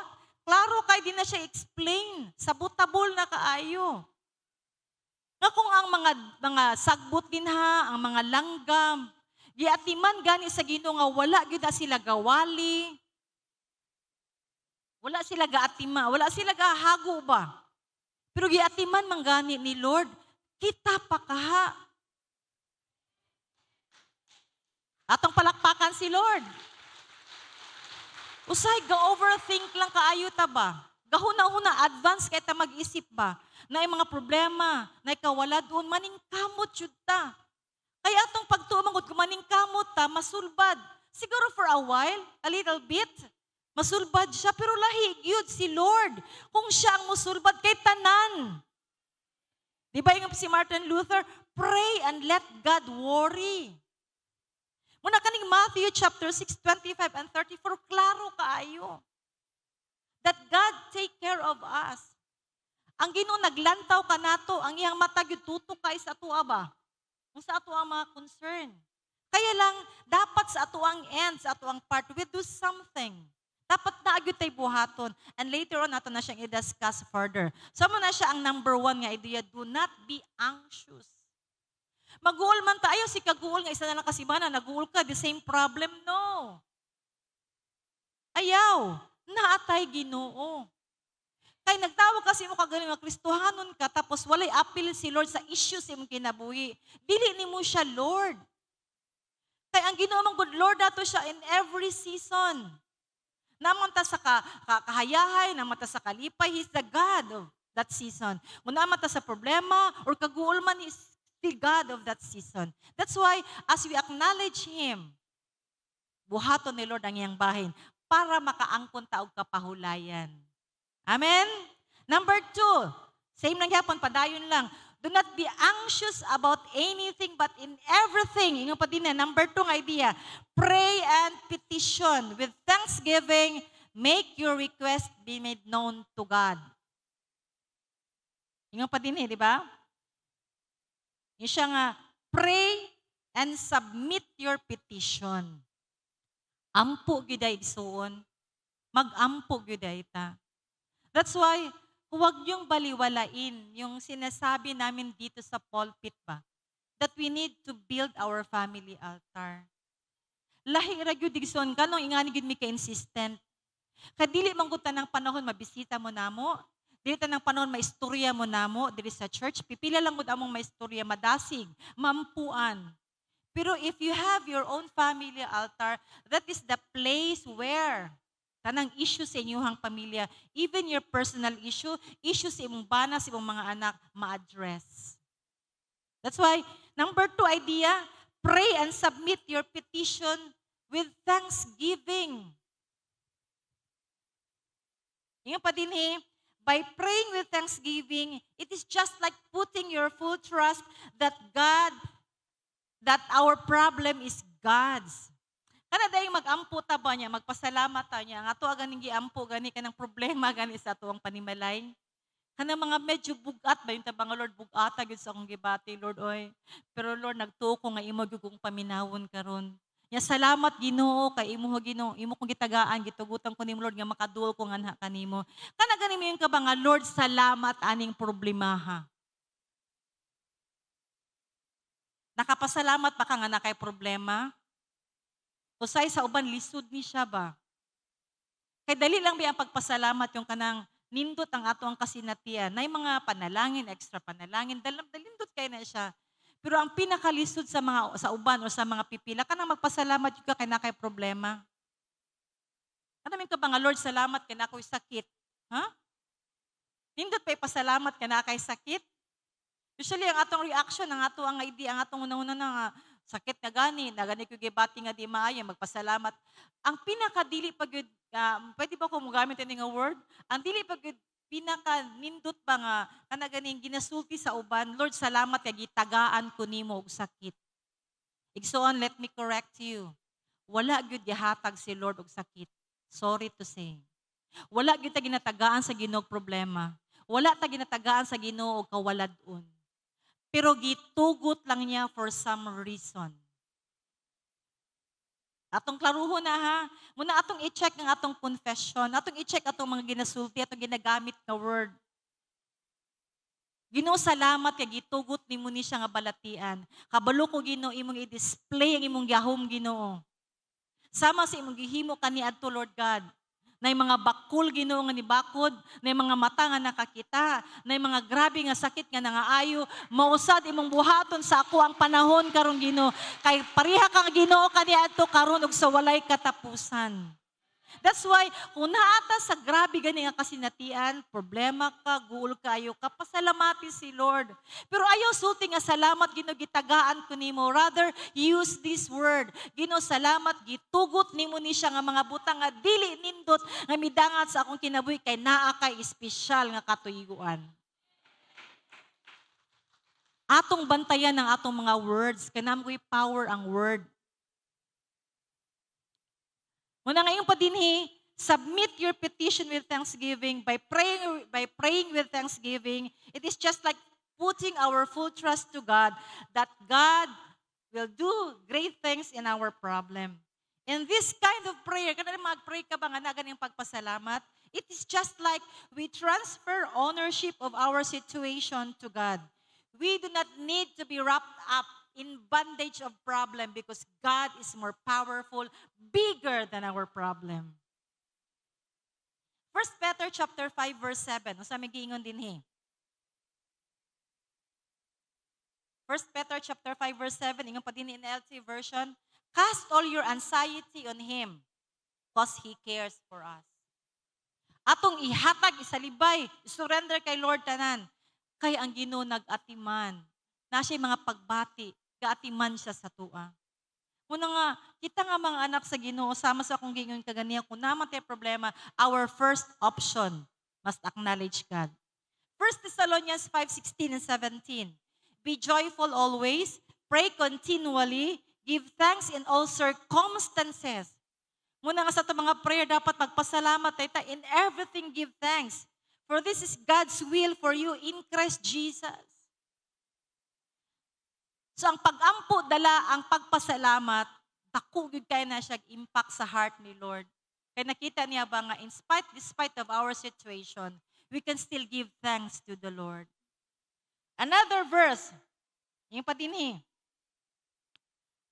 Klaro kay di na siya explain. Sabutabol na kaayo. Nga kung ang mga sagbot din ha, ang mga langgam, giatiman gani sa Ginoo nga wala gyud na sila gawali. Wala sila gaatima, wala sila gahago ba? Pero giatiman man gani ni Lord, kita pa kaha. Atong palakpakan si Lord. Usay, ga-overthink lang kaayo ta ba? Gahuna-huna, advance kay ta mag-isip ba? Na yung mga problema, na ikawala doon, maningkamot yun ta. Kaya atong pagtumangot, kung maningkamot ta, masulbad. Siguro for a while, a little bit, masulbad siya, pero lahi yun si Lord. Kung siya ang musulbad kay tanan. Di ba yung si Martin Luther, pray and let God worry. Muna kaning Matthew chapter 6, 25 and 34, klaro kaayo. That God take care of us. Ang Ginoo naglantaw ka nato, ang iyang mata gyud tutok kay sa atoa ba? Kung sa ato ang mga concern. Kaya lang, dapat sa ato ang end, sa ato ang part, we do something. Dapat na agyud tay buhaton. And later on, nato na siyang i-discuss further. So, mo na siya ang number 1 nga idea, do not be anxious. Mag-uol man tayo, si kaguol nga isa na lang kasibana, nag-uol ka, the same problem, no. Ayaw, naatay Ginoo. Kay nagtawag kasi mo kagaling nga Kristohanon ka, tapos walay appeal si Lord sa issues imong kinabuhi. Dili ni mo siya Lord. Kay ang Ginoo mong good Lord nato siya in every season. Naman ta sa kahayahay, naman ta sa kalipay, He's the God of that season. Kung naman ta sa problema, or kaguol man, He's the God of that season. That's why, as we acknowledge Him, buhaton ni Lord ang iyang bahin para makaangkon ta og kapahulayan. Amen? Number 2, same lang yapon, padayon lang. Do not be anxious about anything but in everything. Ingon pa din na, number 2 idea, pray and petition. With thanksgiving, make your request be made known to God. Ingon pa din di ba? Yung siya nga, pray and submit your petition. Ampo gyuday isuon. Mag-ampo gyuday ta. That's why, huwag niyong baliwalain yung sinasabi namin dito sa pulpit ba, that we need to build our family altar. Lahi ra gyud digson kanong ingani gyud mi ka insistent. Kadili man gud tanang panahon mabisita mo namo, dili tanang panahon maistorya mo namo diri sa church, pipila lang gud among maistorya, madasig, mampuan. Pero if you have your own family altar, that is the place where tanang issue sa inyong pamilya, even your personal issue sa imong bana, sa imong mga anak, ma-address. That's why, number 2 idea, pray and submit your petition with thanksgiving. Yung pa din by praying with thanksgiving, it is just like putting your full trust that our problem is God's. Kana dayong mag-ampo ta ba niya, magpasalamat ta niya, nga to ganing giampo gani kanang problema gani sa tuwang panimalay. Kana mga medyo bugat ba yung tabang Lord, bugata gyud sa akong gibati Lord oy. Pero Lord nagtuko nga imo gyud kong paminawon karon. Ya salamat Ginoo kay imo Ginoo, imo kong gitagaan gitugutan ko nimo Lord nga makaduol ko nganha kanimo. Kana gani mo yung ka ba nga Lord salamat aning problemaha. Nakapasalamat pa ka nga na kay problema? Usay sa uban, lisod ni siya ba? Kay dali lang ba ang pagpasalamat yung kanang nindot ang ato ang kasinatian. Na yung mga panalangin, extra panalangin, dalindot kay na siya. Pero ang pinakalisod sa uban o sa mga pipila, kanang magpasalamat yung ka kay na kay problema. Ano ka ba nga, Lord, salamat kay na ako'y sakit. Ha? Nindot pa ipasalamat kay na kay sakit? Usually, ang atong reaction, ang ato ang idea, ang atong una-una na nga, sakit nga gani ko gibati nga di maayo, magpasalamat. Ang pinakadili pag yun, pwede ba ko mogamit ini nga word? Ang dili pag yun, pinaka nindot ba nga, kana ganing ginasulti sa uban, Lord, salamat kay gitagaan ko nimo og sakit. Igsoon, let me correct you. Wala gyud gihatag si Lord og sakit. Sorry to say. Wala gyud ta ginatagaan sa Ginoo og problema. Wala ta ginatagaan sa Ginoo og kawaladon. Pero gitugot lang niya for some reason. Atong klaruhon na ha. Muna atong i-check ang atong confession. Atong i-check atong mga ginasulti, atong ginagamit na word. Ginoo, salamat kay gitugot nimo ni siya nga balatian. Kabalo ko Ginoo imong i-display ang imong gahom Ginoo. Sama sa imong gihimo kaniadto Lord God. Nay mga bakul Ginoo nga nibakod, nay mga mata nga nakakita, nay mga grabe nga sakit nga nangaayo, mausad imong buhaton sa ako ang panahon karon Ginoo. Kay pareha kang Ginoo kaniadto karon ug sa walay katapusan. That's why, kung naata sa grabe gani nga kasinatian, problema ka, guul kayo, kapasalamati si Lord. Pero ayaw sulti nga salamat, Ginoo, gitagaan ko nimo. Rather, use this word. Ginoo, salamat, gitugot nimo ni siya nga mga butang nga dili nindot nga midangat sa akong kinabuhi kay naa kay espesyal nga katuyuan. Atong bantayan ang atong mga words, kanam ko'y power ang word. Muna ngayon pa dinhi, submit your petition with thanksgiving by praying with thanksgiving. It is just like putting our full trust to God that God will do great things in our problem. In this kind of prayer, kada mag-pray ka ba nga na ganing pagpasalamat, it is just like we transfer ownership of our situation to God. We do not need to be wrapped up in bondage of problem because God is more powerful, bigger than our problem. 1 Peter chapter 5 verse 7. Usa may giingon dinhi. 1 Peter chapter 5 verse 7, ingon pa din in LT version, cast all your anxiety on him because he cares for us. Atong ihatag isalibay, surrender kay Lord tanan. Kay ang Ginoo nag-atiman. Na siya mga pagbati, gaatiman siya sa tua. Muna nga, kita nga mga anak sa Ginoo, sama sa akong gingon kaganiya, kung naman tayo problema, our first option must acknowledge God. 1 Thessalonians 5:16 and 17. Be joyful always, pray continually, give thanks in all circumstances. Muna nga sa ito mga prayer, dapat magpasalamat tayo, in everything give thanks. For this is God's will for you in Christ Jesus. So ang pag-ampo dala ang pagpasalamat, dako gyud kay na siya impact sa heart ni Lord. Kaya nakita niya ba nga despite of our situation, we can still give thanks to the Lord. Another verse, yung pa din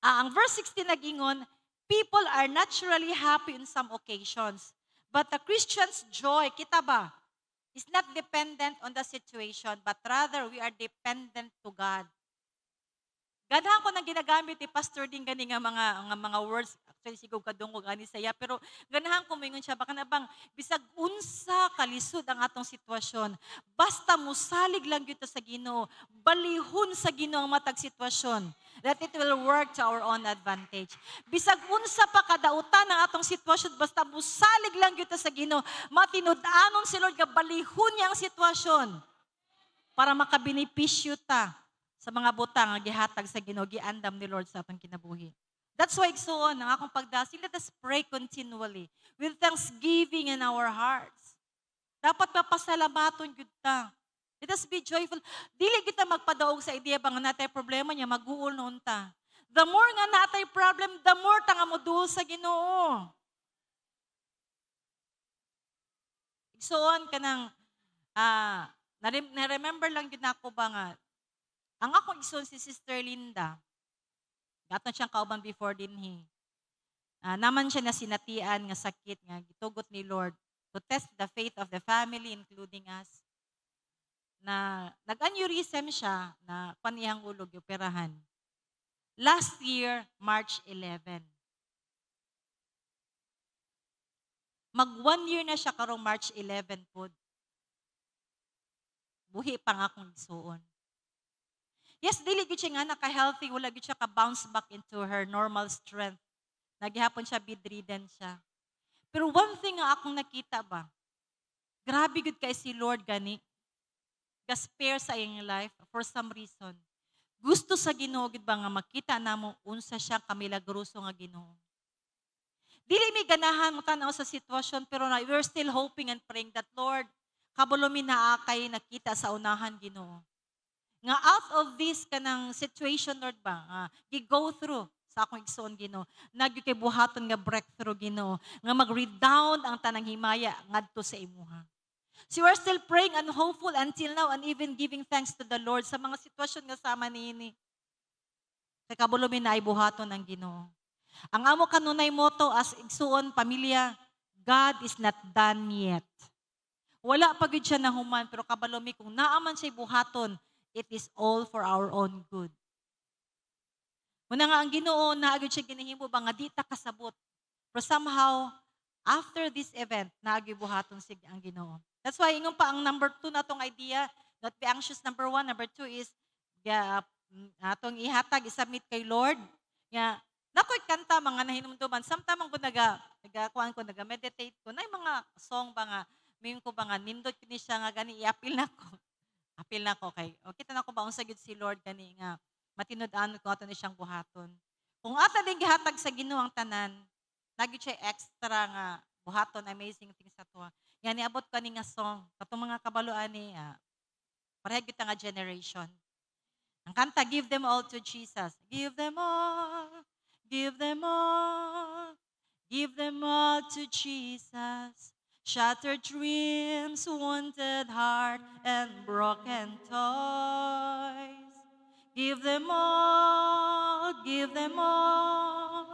ang verse 16 nagingon, people are naturally happy in some occasions, but the Christian's joy, kita ba, is not dependent on the situation, but rather we are dependent to God. Ganahan ko nang ginagamit ni Pastor din gani nga mga words, actually sigog kadungog ani saya, pero ganahan ko moingon siya baka na bang bisag unsa kalisod ang atong sitwasyon, basta musalig lang gyud sa Ginoo, balihon sa Ginoo ang matag sitwasyon, that it will work to our own advantage. Bisag unsa pa kadautan ang atong sitwasyon, basta musalig lang gyud sa Ginoo, matinud-anon si Lord nga balihon niya ang sitwasyon para makabenepisyo ta sa mga butang nga gihatag sa Ginoo, giandam ni Lord sa atong kinabuhi. That's why igsuon ang akong pagdasig, let us pray continually with thanksgiving in our hearts. Dapat mapasalamaton gyud ta. Let us be joyful. Dili kita magpadaog sa idea ba nga natay problema niya, mag-uul noon ta. The more nga natay problem, the more ta nga moduol sa Ginoo. Igsuon kanang na-remember lang gyud nako ba nga ang akong igsoon si Sister Linda, gaton siyang kauban before dinhi. Naman siya na sinatian nga sakit nga gitugot ni Lord to test the faith of the family including us. Na nag-aneurysm siya na paniyang ulog operahan. Last year, March 11. Mag 1 year na siya karong March 11 pod. Buhi pa nga akong igsuon. Yes, dili gyud siya nga naka-healthy, wala gyud siya ka-bounce back into her normal strength. Nagihapon siya, bedridden siya. Pero one thing nga akong nakita ba, grabe gud kay si Lord gani, ga-spare sa iyang life for some reason. Gusto sa Ginoo gid ba nga makita namo unsa siya kamilagroso nga Ginoo. Dili mi ganahan mo tan-aw sa sitwasyon pero we're still hoping and praying that Lord, kabalo mi naa kay nakita sa unahan Ginoo. Nga out of this kanang situation Lord ba, gi-go through sa akong igsoon Ginoo. Nagyo kay buhaton nga breakthrough Ginoo, nga mag-redound ang tanang himaya ngadto sa imuha. So we are still praying and hopeful until now and even giving thanks to the Lord sa mga sitwasyon nga sama niini. Kay kabalo mi naay buhaton ang Ginoo. Ang amo kanunay motto as igsuon pamilya, God is not done yet. Wala pa gyud siya nahuman pero kabalo mi kung naaman siya buhaton, it is all for our own good. Muna nga ang Ginoo naagid siya ginahimo ba nga di ta kasabot. Pero somehow after this event naagi buhaton sig ang Ginoo. That's why ingon pa ang number 2 natong idea, not be anxious number 1, number 2 is atong ihatag isubmit kay Lord. Nga nakoy kanta mga nahinumduman samtang ko nagakuan ko naga-meditate ko nay mga song ba nga mayon ko ba nga nindot kini siya nga gani i-appeal nako. Appeal nako kay o kita nako ba unsa gyud si Lord gani nga matinud-an ko ato ni siyang buhaton. Kung ata din gihatag sa Ginoo ang tanan, nagyud siya extra nga buhaton amazing things sa tuwa. Yan niabot ko ni nga song katong mga kabaloan ni pareha gyud ta nga generation. Ang kanta, give them all to Jesus. Give them all. Give them all. Give them all to Jesus. Shattered dreams, wounded heart, and broken toys. Give them all. Give them all.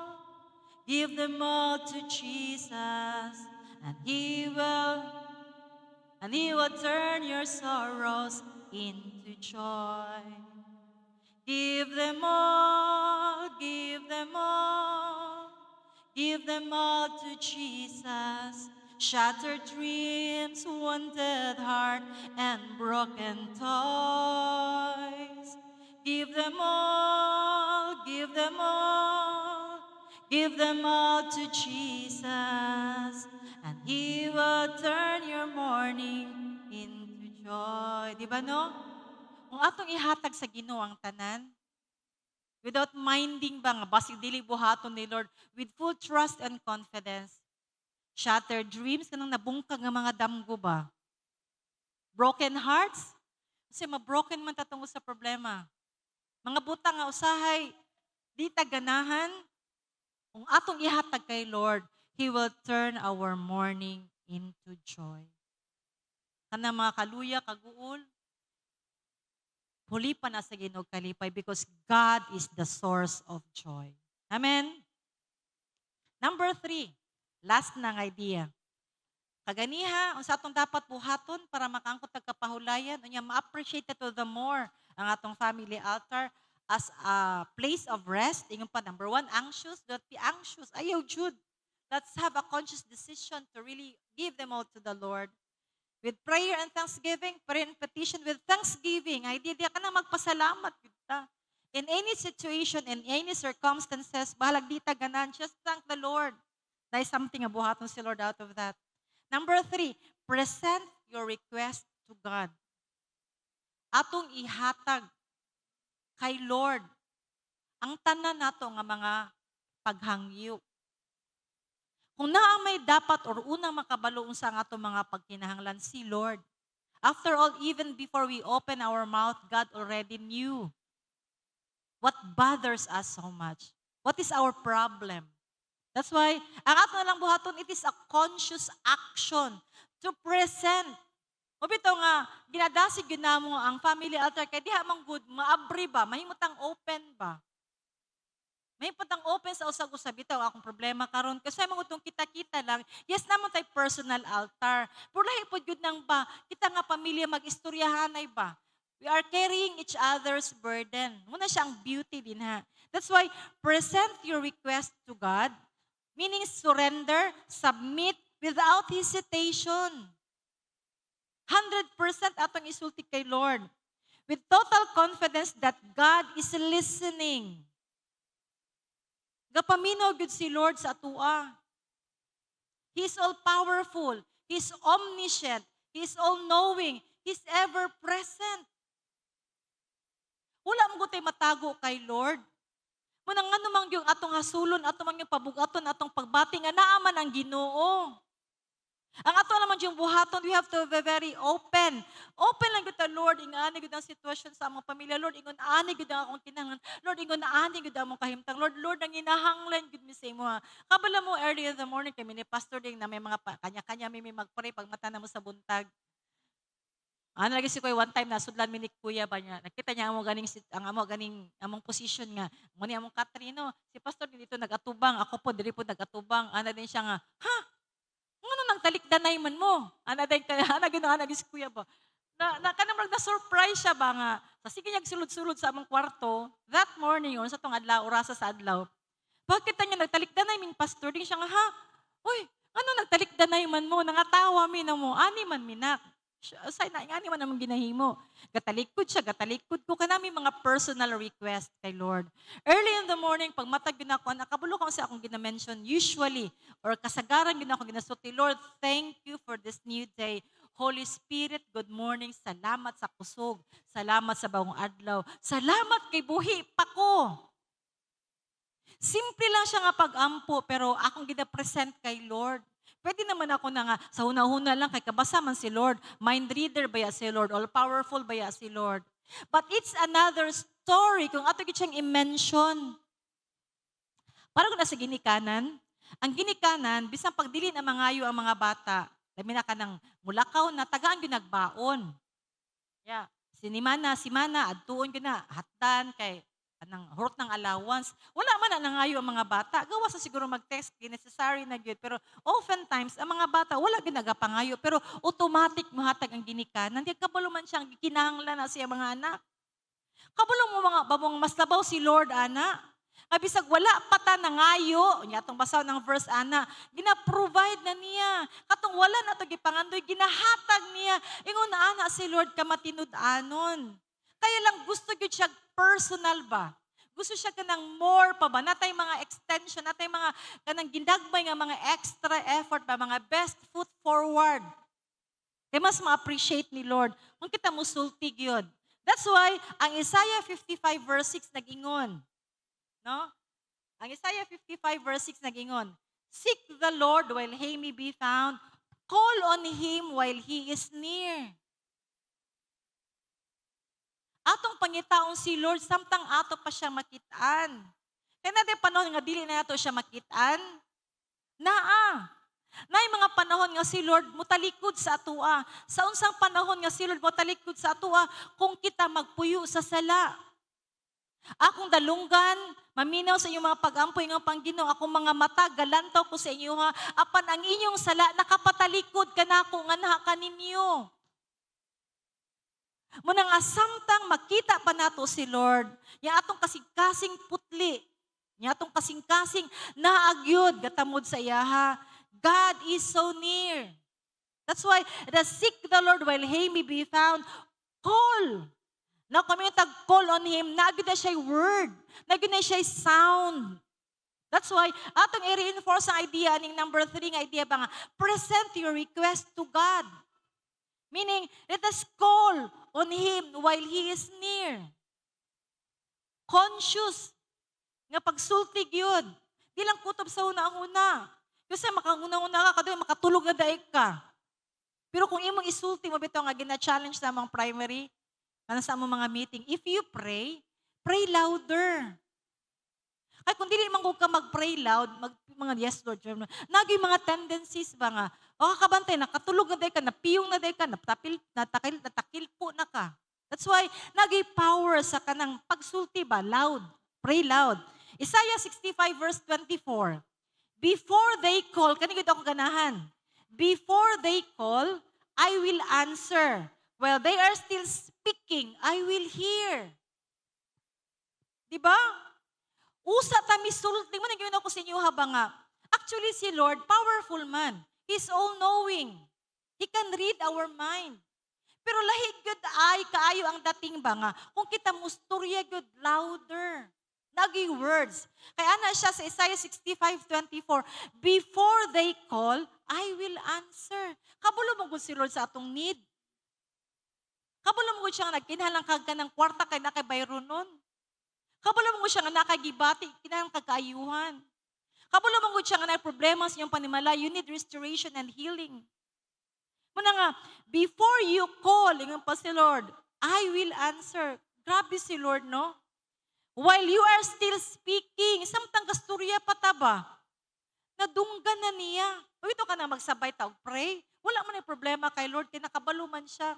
Give them all to Jesus. And He will turn your sorrows into joy. Give them all, give them all, give them all to Jesus. Shattered dreams, wounded heart, and broken toys. Give them all, give them all, give them all to Jesus. And He will turn your mourning into joy. Di ba no? Kung atong ihatag sa Ginoo ang tanan, without minding ba nga basig dili buhaton ni Lord, with full trust and confidence, shattered dreams kanang nabungkag nga mga damgo ba? Broken hearts? Kasi ma-broken man tatungod sa problema. Mga butang nga usahay, di ta ganahan, kung atong ihatag kay Lord, He will turn our mourning into joy. Kanang mga kaluya, kaguol, huli pa na sa Ginoo kalipay because God is the source of joy. Amen? Number 3, last na nga idea. Kaganiha, unsa atong dapat buhaton para makaangkot og kapahulayan, unya ma-appreciate to the more ang atong family altar as a place of rest. Ingon pa, number 1, anxious. Don't be anxious. Ayaw, Jude. Let's have a conscious decision to really give them all to the Lord. With prayer and thanksgiving, prayer and petition with thanksgiving. Ay, di ka na magpasalamat. Kita. In any situation, in any circumstances, bahalag di ta ganan, just thank the Lord. There's something abuhaton si Lord out of that. Number 3, present your request to God. Atong ihatag kay Lord ang tanan nato nga mga paghangyo. Kung naa may dapat or unang makabalo unsa nga ato mga pagkinahanglan si Lord. After all, even before we open our mouth, God already knew what bothers us so much. What is our problem? That's why, ang ato lang buhaton, it is a conscious action to present. O bito nga, ginadasig yun na mo ang family altar, kaya diha mang good, maabri ba, mahimutang open ba? May patang open sa usag-usab bitaw akong problema karon kasi mga utong kita-kita lang. Yes namon tay personal altar. Pero lahi pod gyud nang ba kita nga pamilya mag-istoryahanay ba. We are carrying each other's burden. Muna siya ang beauty din ha. That's why present your request to God, meaning surrender, submit without hesitation. 100% atong isulti kay Lord. With total confidence that God is listening. Gapaminaw gyud si Lord sa atua. He's all-powerful. He's omniscient. He's all-knowing. He's ever-present. Wala mo gutay matago kay Lord. Munang ano mang yung atong hasulon, atong mang yung pabugaton, atong pagbati nga naaman ang Ginoo. Ang ato naman yung buhaton, we have to be very open. Open lang gud ta, Lord, ingani gud ang sitwasyon sa among pamilya. Lord, ingon ani gud ang akong kinahanglan. Lord, ingon ani gud ang among kahimtang. Lord, ang inahanglan gud mi sa imo. Kabala mo early in the morning kay ni pastor ding na may mga kanya-kanya may magpray pag mata na mo sa buntag. Ano lagi si Kuya one time nasudlan mi ni Kuya ba niya. Nakita niya amo ganing among position nga. Mo ni among Katrino, si pastor dito nagatubang, ako po diri po nagatubang. Ana din siya nga, ha? Ano nang talikdanay man mo? Ana din kaya ana ginawa si Kuya ba? Na kanang na surprise siya ba nga. Sa sige niya sulod-sulod sa among kwarto, that morning on sa tong adlaw, orasa sa adlaw. Bakit niya nagtalikdanay ming pastor din siya nga, ha? Uy, ano nagtalikdanay man mo? Nangatawa mi na mo, ani man minak. Say na ingani man namang ginahimo. Gatalikod ko kanami mga personal request kay Lord. Early in the morning pag matag gyud ako nakabulo ko sa akong gina-mention usually or kasagaran gyud ako ginasuti, Lord, thank you for this new day. Holy Spirit, good morning. Salamat sa kusog. Salamat sa bagong adlaw. Salamat kay buhi pa ko. Simple lang siya nga pag-ampo pero akong gina-present kay Lord. Pwede naman ako na nga, sa huna-huna lang, kay kabasa man si Lord, mind reader ba ya si Lord, all-powerful ba ya si Lord. But it's another story kung ato siyang i-mention. Para kung nasa ginikanan, ang ginikanan, bisang pagdili na mangayo ang mga bata, dami na ka ng mulakaw na tagaan yun nagbaon. Yeah. Si Mana, adtuon yun na, hatan, kay anang hurot ng allowance. Wala man na nangayo ang mga bata. Gawa sa siguro mag-text, necessary na gyud. Pero oftentimes, ang mga bata, wala ginagapangayo. Pero automatic muhatag ang ginikanan. Hindi kabalo man siyang kinahanglan na siya mga anak. Kabalo mo mga babong mas labaw si Lord, ana. Kabisag wala pa ta nangayo. Nya atong basaw ng verse, ana. Gina-provide na niya. Katong wala na ito gipangandoy, ginahatag niya. Ingon na ana si Lord kamatinud-anon. Kaya lang gusto gyud siya personal ba? Gusto siya kanang more pa ba? Natay mga extension, natay mga kanang gindagmay nga mga extra effort ba, mga best foot forward. Kaya mas ma-appreciate ni Lord kung kita musultig yun. That's why ang Isaiah 55 verse 6 nag-ingon. No? Ang Isaiah 55 verse 6 nag-ingon. Seek the Lord while he may be found. Call on him while he is near. Atong pangitaon si Lord, samtang ato pa siya makitaan. Kaya natin panahon nga dili na ato siya makitaan. Naay mga panahon nga si Lord mutalikod sa atua. Sa unsang panahon nga si Lord mutalikod sa atua kung kita magpuyo sa sala. Akong dalunggan, maminaw sa inyong mga pag-ampoy ng Panginoon, akong mga mata, galantaw ko sa inyo ha. Apan ang inyong sala, nakapatalikod ka na ako, nga naha ka ninyo. Munang asamtang makita pa nato si Lord, yung atong kasing-kasing putli, yung atong kasing-kasing naagyod, gatamod sa iyaha, God is so near. That's why, seek the Lord while he may be found. Call. Now, kami tag-call on him, naagyod na siya word, naagyod na siya sound. That's why, atong i-reinforce ang idea, aning number 3 nga idea ba nga, present your request to God. Meaning, let us call on him while he is near. Conscious nga pagsultig yun. Di lang kutob sa una-una. Kasi makanguna-una ka, kadoy makatulog na daig ka. Pero kung imong isulti mo bitaw nga gina-challenge sa mga primary, ano sa among mga meeting, if you pray, pray louder. Kaya kung dili man ka mag-pray loud, mga yes Lord, naging mga tendencies ba nga, o kakabantay, nakatulog na day ka, napiyong na day ka, natakil po na ka. That's why, naging power sa kanang pagsulti ba, loud, pray loud. Isaiah 65 verse 24, before they call, kanigod ako ganahan, before they call, I will answer. While they are still speaking, I will hear. Diba? Usa ta misulti mo, nagyan ako sa inyo habang nga. Actually, si Lord, powerful man. He's all-knowing. He can read our mind. Pero lahi gyud ay kaayo ang dating ba nga kung kita musturya gyud louder. Nagi words. Kaya ana siya sa Isaiah 65:24, before they call, I will answer. Kabulo mo gud si Lord sa atong need. Kabulo mo gud siya nga nagkinahanglan kag kanang kwarta kay nakay bayro nun. Kabulo mo siya nga nakagibati kinahanglan kag kaayuhan. Kabulo mo gud siya nga nay problema sa iyong panimala, you need restoration and healing. Muna nga, before you call, ingon pa si Lord, I will answer. Grabe si Lord, no? While you are still speaking, samtang kasturya pa ta ba? Nadunggan na niya. O ito ka na magsabay tao, pray. Wala man yung problema kay Lord, kaya nakabaluman siya.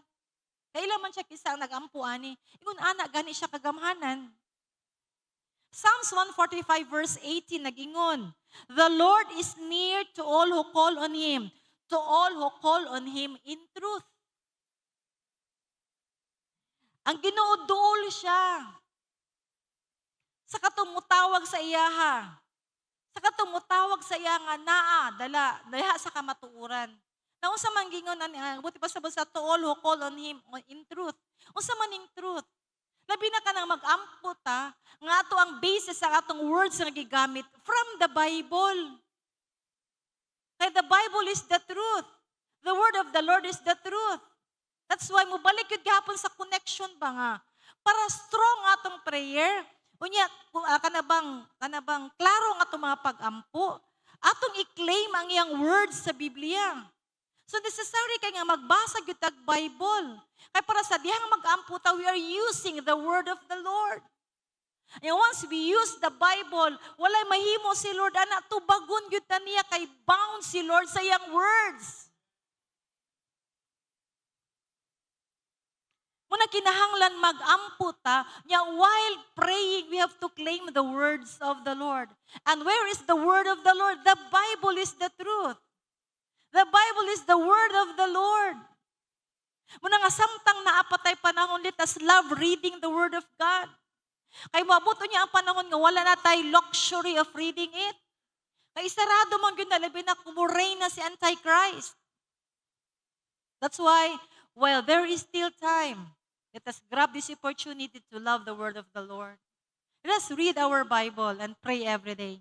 Kailan man siya kisa ang nag-ampu ani. Ingon ana, gani siya kagamhanan. Psalms 145 verse 18, nag-ingon, the Lord is near to all who call on Him, to all who call on Him in truth. Ang Ginoo duol siya. Sa katumutawag sa iyaha. Sa katumutawag sa iya nga naa, dala sa kamatuuran. Na unsa man gingon buti pa sa to all who call on Him in truth. Unsa man ning truth? Labi na ka nang mag-ampo ta, nga ato ang basis sa atong words nga gigamit from the Bible. Kaya the Bible is the truth. The word of the Lord is the truth. That's why mubalik yun gahapon sa connection ba nga. Para strong atong prayer. Unya, kanabang klaro nga itong mga pag-ampo. Atong i-claim ang iyang words sa Biblia. So necessary kay nga magbasa gyud tag Bible. Kaya para sa dihang mag-ampo ta, we are using the word of the Lord. And once we use the Bible, walay mahimo si Lord ana tubagon gyud ta niya kay bound si Lord sa iyang words. Muna kinahanglan mag-ampo ta, nya while praying we have to claim the words of the Lord. And where is the word of the Lord? The Bible is the truth. The Bible is the word of the Lord. Muna nga samtang naapatay panahon, let us love reading the word of God. Kay mabuto niya ang panahon nga wala na tayo luxury of reading it. Kay sarado man yun na labi na kumuray na si Antichrist. That's why, while there is still time, let us grab this opportunity to love the word of the Lord. Let us read our Bible and pray every day.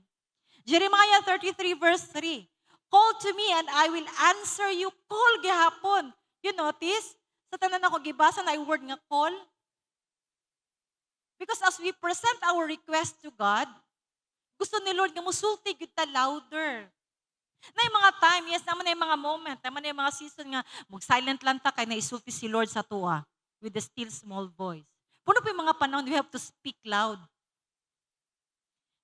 Jeremiah 33 verse 3, call to me and I will answer you. Call gihapon. You notice? Sa tanan ako gibasa na yung word nga call. Because as we present our request to God, gusto ni Lord nga musulti gyud ta louder. Na yung mga time, yes, naman na yung mga moment, naman na yung mga season nga, mag-silent lang ta kay naisulti si Lord sa tuwa with a still small voice. Puno pa yung mga panahon, we have to speak loud.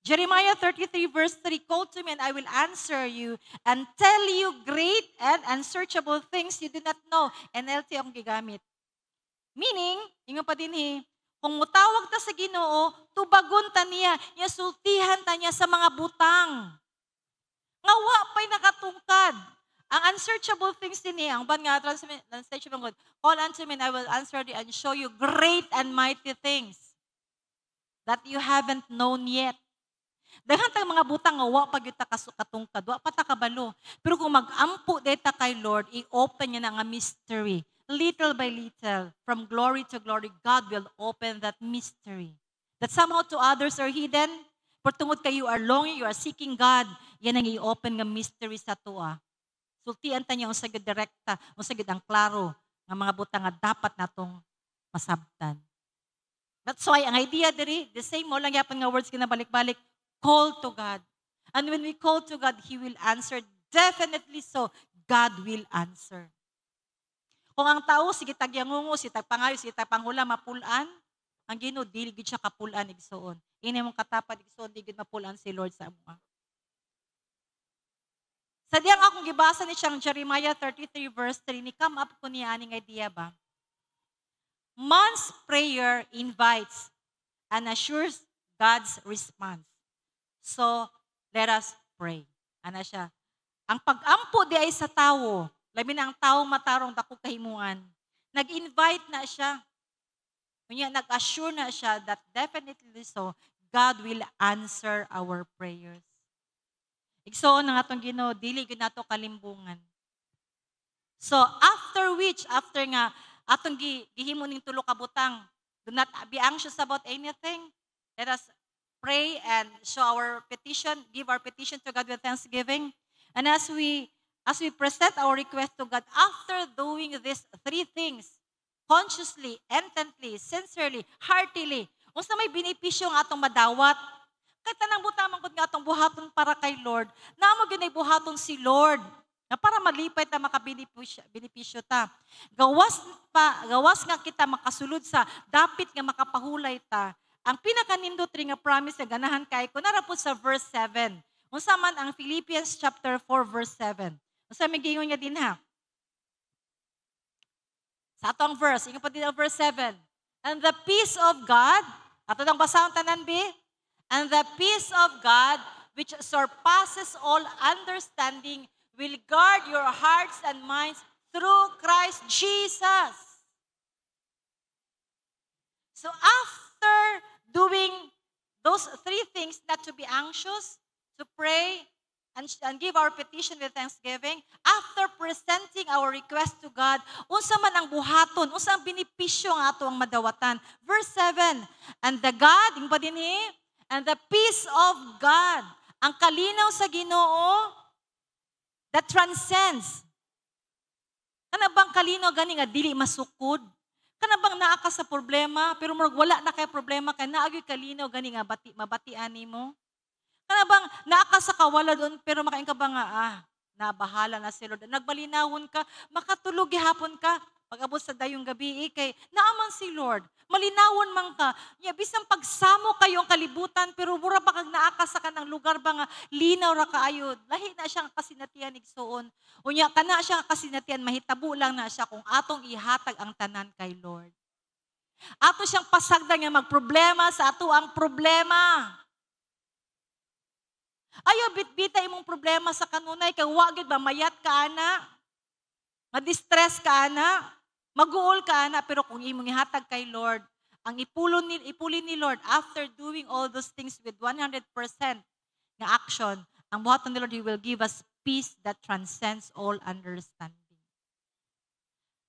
Jeremiah 33 verse 3, call to me and I will answer you and tell you great and unsearchable things you do not know. NLT ang gigamit. Meaning, yung pa din kung mutawag ta sa Ginoo, tubagon ta niya, sultihan ta niya sa mga butang. Nga wa pa'y nakatungkad. Ang unsearchable things din ang ban nga translation ng God, call unto me and I will answer you and show you great and mighty things that you haven't known yet. Daghan tang mga butang nga wa pa gyud ta katungkad, wa pa ta kabalo. Pero kung mag-ampo deta kay Lord, i-open niya na nga mystery. Little by little, from glory to glory, God will open that mystery. That somehow to others are hidden. Pero tungod kay you are longing, you are seeking God, yan ang i-open nga mystery sa tuwa. Sultian ta niya ang sagad direkta, ang sagad ang klaro, nga mga butang nga dapat natong masabtan. That's why, ang idea diri, the same mo lang yapon nga words kinabalik-balik, call to God. And when we call to God, He will answer. Definitely so, God will answer. Kung ang tao, sige tagyangungo, sige tagpangayo, sige tagpanghula, mapulaan, ang Ginoo dili gid siya kapulaan igsoon. Ini mong katapad igsoon, di gid mapulaan si Lord sa amo. Sa diyang akong gibasa ni siyang Jeremiah 33 verse 3, ni come up ko niya aning idea ba? Man's prayer invites and assures God's response. So, let us pray. Ana siya. Ang pag-ampo di ay sa tao, labi na ang taong matarong dako kahimuan. Nag-invite na siya. Kunya, nag-assure na siya that definitely so, God will answer our prayers. Igsoon ang atong Ginoo, dili gyud nato kalimbungan. So, after nga atong gihimo ning tulo ka butang. Do not be anxious about anything. Let us pray and show our petition, give our petition to God with thanksgiving. And as we present our request to God, after doing these three things, consciously, intently, sincerely, heartily, unsa may benepisyo nga atong madawat, kay tanang butamang gud nga atong buhaton para kay Lord, namo gyud buhaton si Lord na para malipay ta makabenepisyo ta. Gawas nga kita makasulod sa dapit nga makapahulay ta. Ang pinakanindot ring nga promise nga ganahan kay ko nara po sa verse 7. Unsa man ang Philippians chapter 4 verse 7. Unsa may gingon nga din ha? Sa atong verse, ingon pa din ang verse 7. And the peace of God, ato nang basahon tanan bi? And the peace of God, which surpasses all understanding, will guard your hearts and minds through Christ Jesus. So after doing those three things, not to be anxious, to pray, and give our petition with thanksgiving, after presenting our request to God, unsa man ang buhaton, unsa ang benepisyo nga ato ang madawatan. Verse 7, and the God, yung pa din and the peace of God, ang kalinaw sa Ginoo, that transcends. Kana bang kalinaw gani nga dili masukod? Kana bang naa ka sa problema, pero murag wala na kay problema, kay naagyoy kalinaw gani nga mabatian nimo? Kana bang naa ka sa kawala doon, pero makain ka ba nga, nabahala na si Lord. Nagbalinawon ka, makatulog gihapon ka, pag-abot sa dayong gabi, kay naaman si Lord. Malinawon man ka. Bisang pagsamo kayo ang kalibutan, pero mura ba kag naa ka sa kanang lugar ba nga linaw ra kaayo. Lahi na siya ang kasinatian igsuon. Unya kana siya ang kasinatian, mahitabo lang na siya kung atong ihatag ang tanan kay Lord. Ato siyang pasagdan nga magproblema sa ato ang problema. Ayaw bitbita imong problema sa kanunay, kay wagid ba mayat ka ana, ma-distress ka ana, mag-uol ka ana, pero kung imong ihatag kay Lord, ang ipulin ni Lord, after doing all those things with 100% nga action, ang buhaton ni Lord, He will give us peace that transcends all understanding.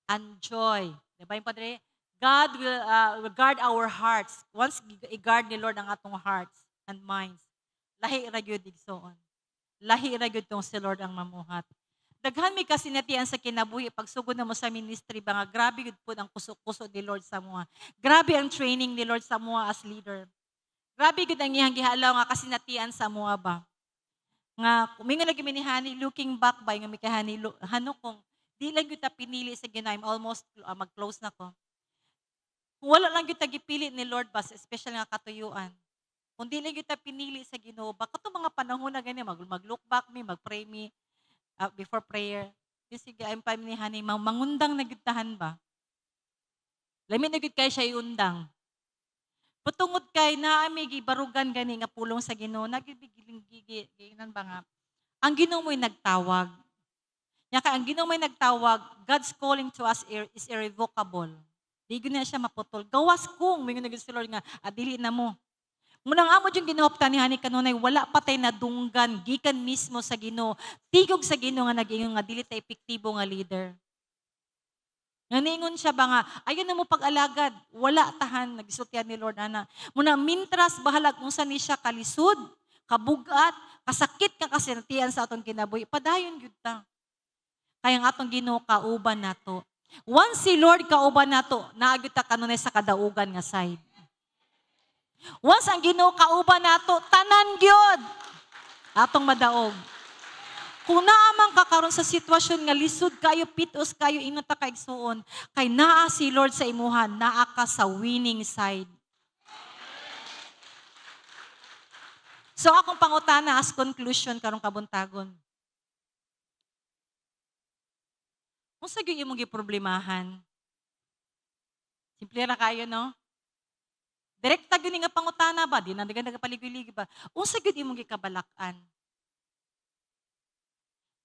And joy. Diba yung Padre? God will guard our hearts. Once i-guard ni Lord ang atong hearts and minds, lahi ra gyud igsoon. Lahi ra gyud tong si Lord ang mamuhat. Daghan mi kasinatian sa kinabuhi pagsugod na mo sa ministry ba nga grabe gyud pud ang kusog-kusog ni Lord sa moa. Grabe ang training ni Lord sa moa as leader. Grabe gyud ang iyang gihalaw nga kasinatian sa moa ba. Nga kumingon lagi mi ni Hani looking back ba nga mi kay Hani hanukong di lang gyud ta pinili sa Ginoo. I'm almost mag-close na ko. Kung wala lang gyud ta gipili ni Lord ba, especially nga katuyuan. Kung di lang kita pinili sa Ginoo, baka ito mga panahon na ganyan, mag-look back me, mag-pray me before prayer. Sige, I'm paminihan ni mangundang nagitahan ba? Lamit na gid kay siya iundang. Patungod kay naami gibarugan gani nga pulong sa Ginoo, nagigiginan ba nga? Ang Ginoo mo'y nagtawag. Nya kay ang Ginoo mo'y nagtawag, God's calling to us is irrevocable. Di gyud na siya maputol. Gawas kung mingon na si Lord nga, adili na mo. Munang amo yung ginopta ni Hani kanunay, wala patay na dunggan, gikan mismo sa Ginoo. Tigog sa Ginoo nga nag-ingon nga, dili ta epektibo nga leader. Naningon siya ba nga, ayun na mo pag-alagad, wala tahan, nagisutyan ni Lord, ana. Muna mintras, bahalag kung saan siya kalisod, kabugat, kasakit ka kasinatian sa atong kinabuhi, padayon yun ta. Kaya nga atong Ginoo kauban nato. Once si Lord kauban nato, naagyo ta kanunay sa kadaugan nga side. Once ang Ginoo kauban nato, tanan gyud atong madaog. Kung naamang ka karon sa sitwasyon nga lisod kayo, pitos kayo, ingon ta ka igsuon, kay naa si Lord sa imuhan, naa ka sa winning side. So akong pangutana as conclusion karong kabuntagon. Unsa gyud imong giproblemahan? Simple ra kayo, no? Direkta gyud nga pangutana ba, di na nagapaligoy-ligoy ba? Unsa gyud imong gikabalakan?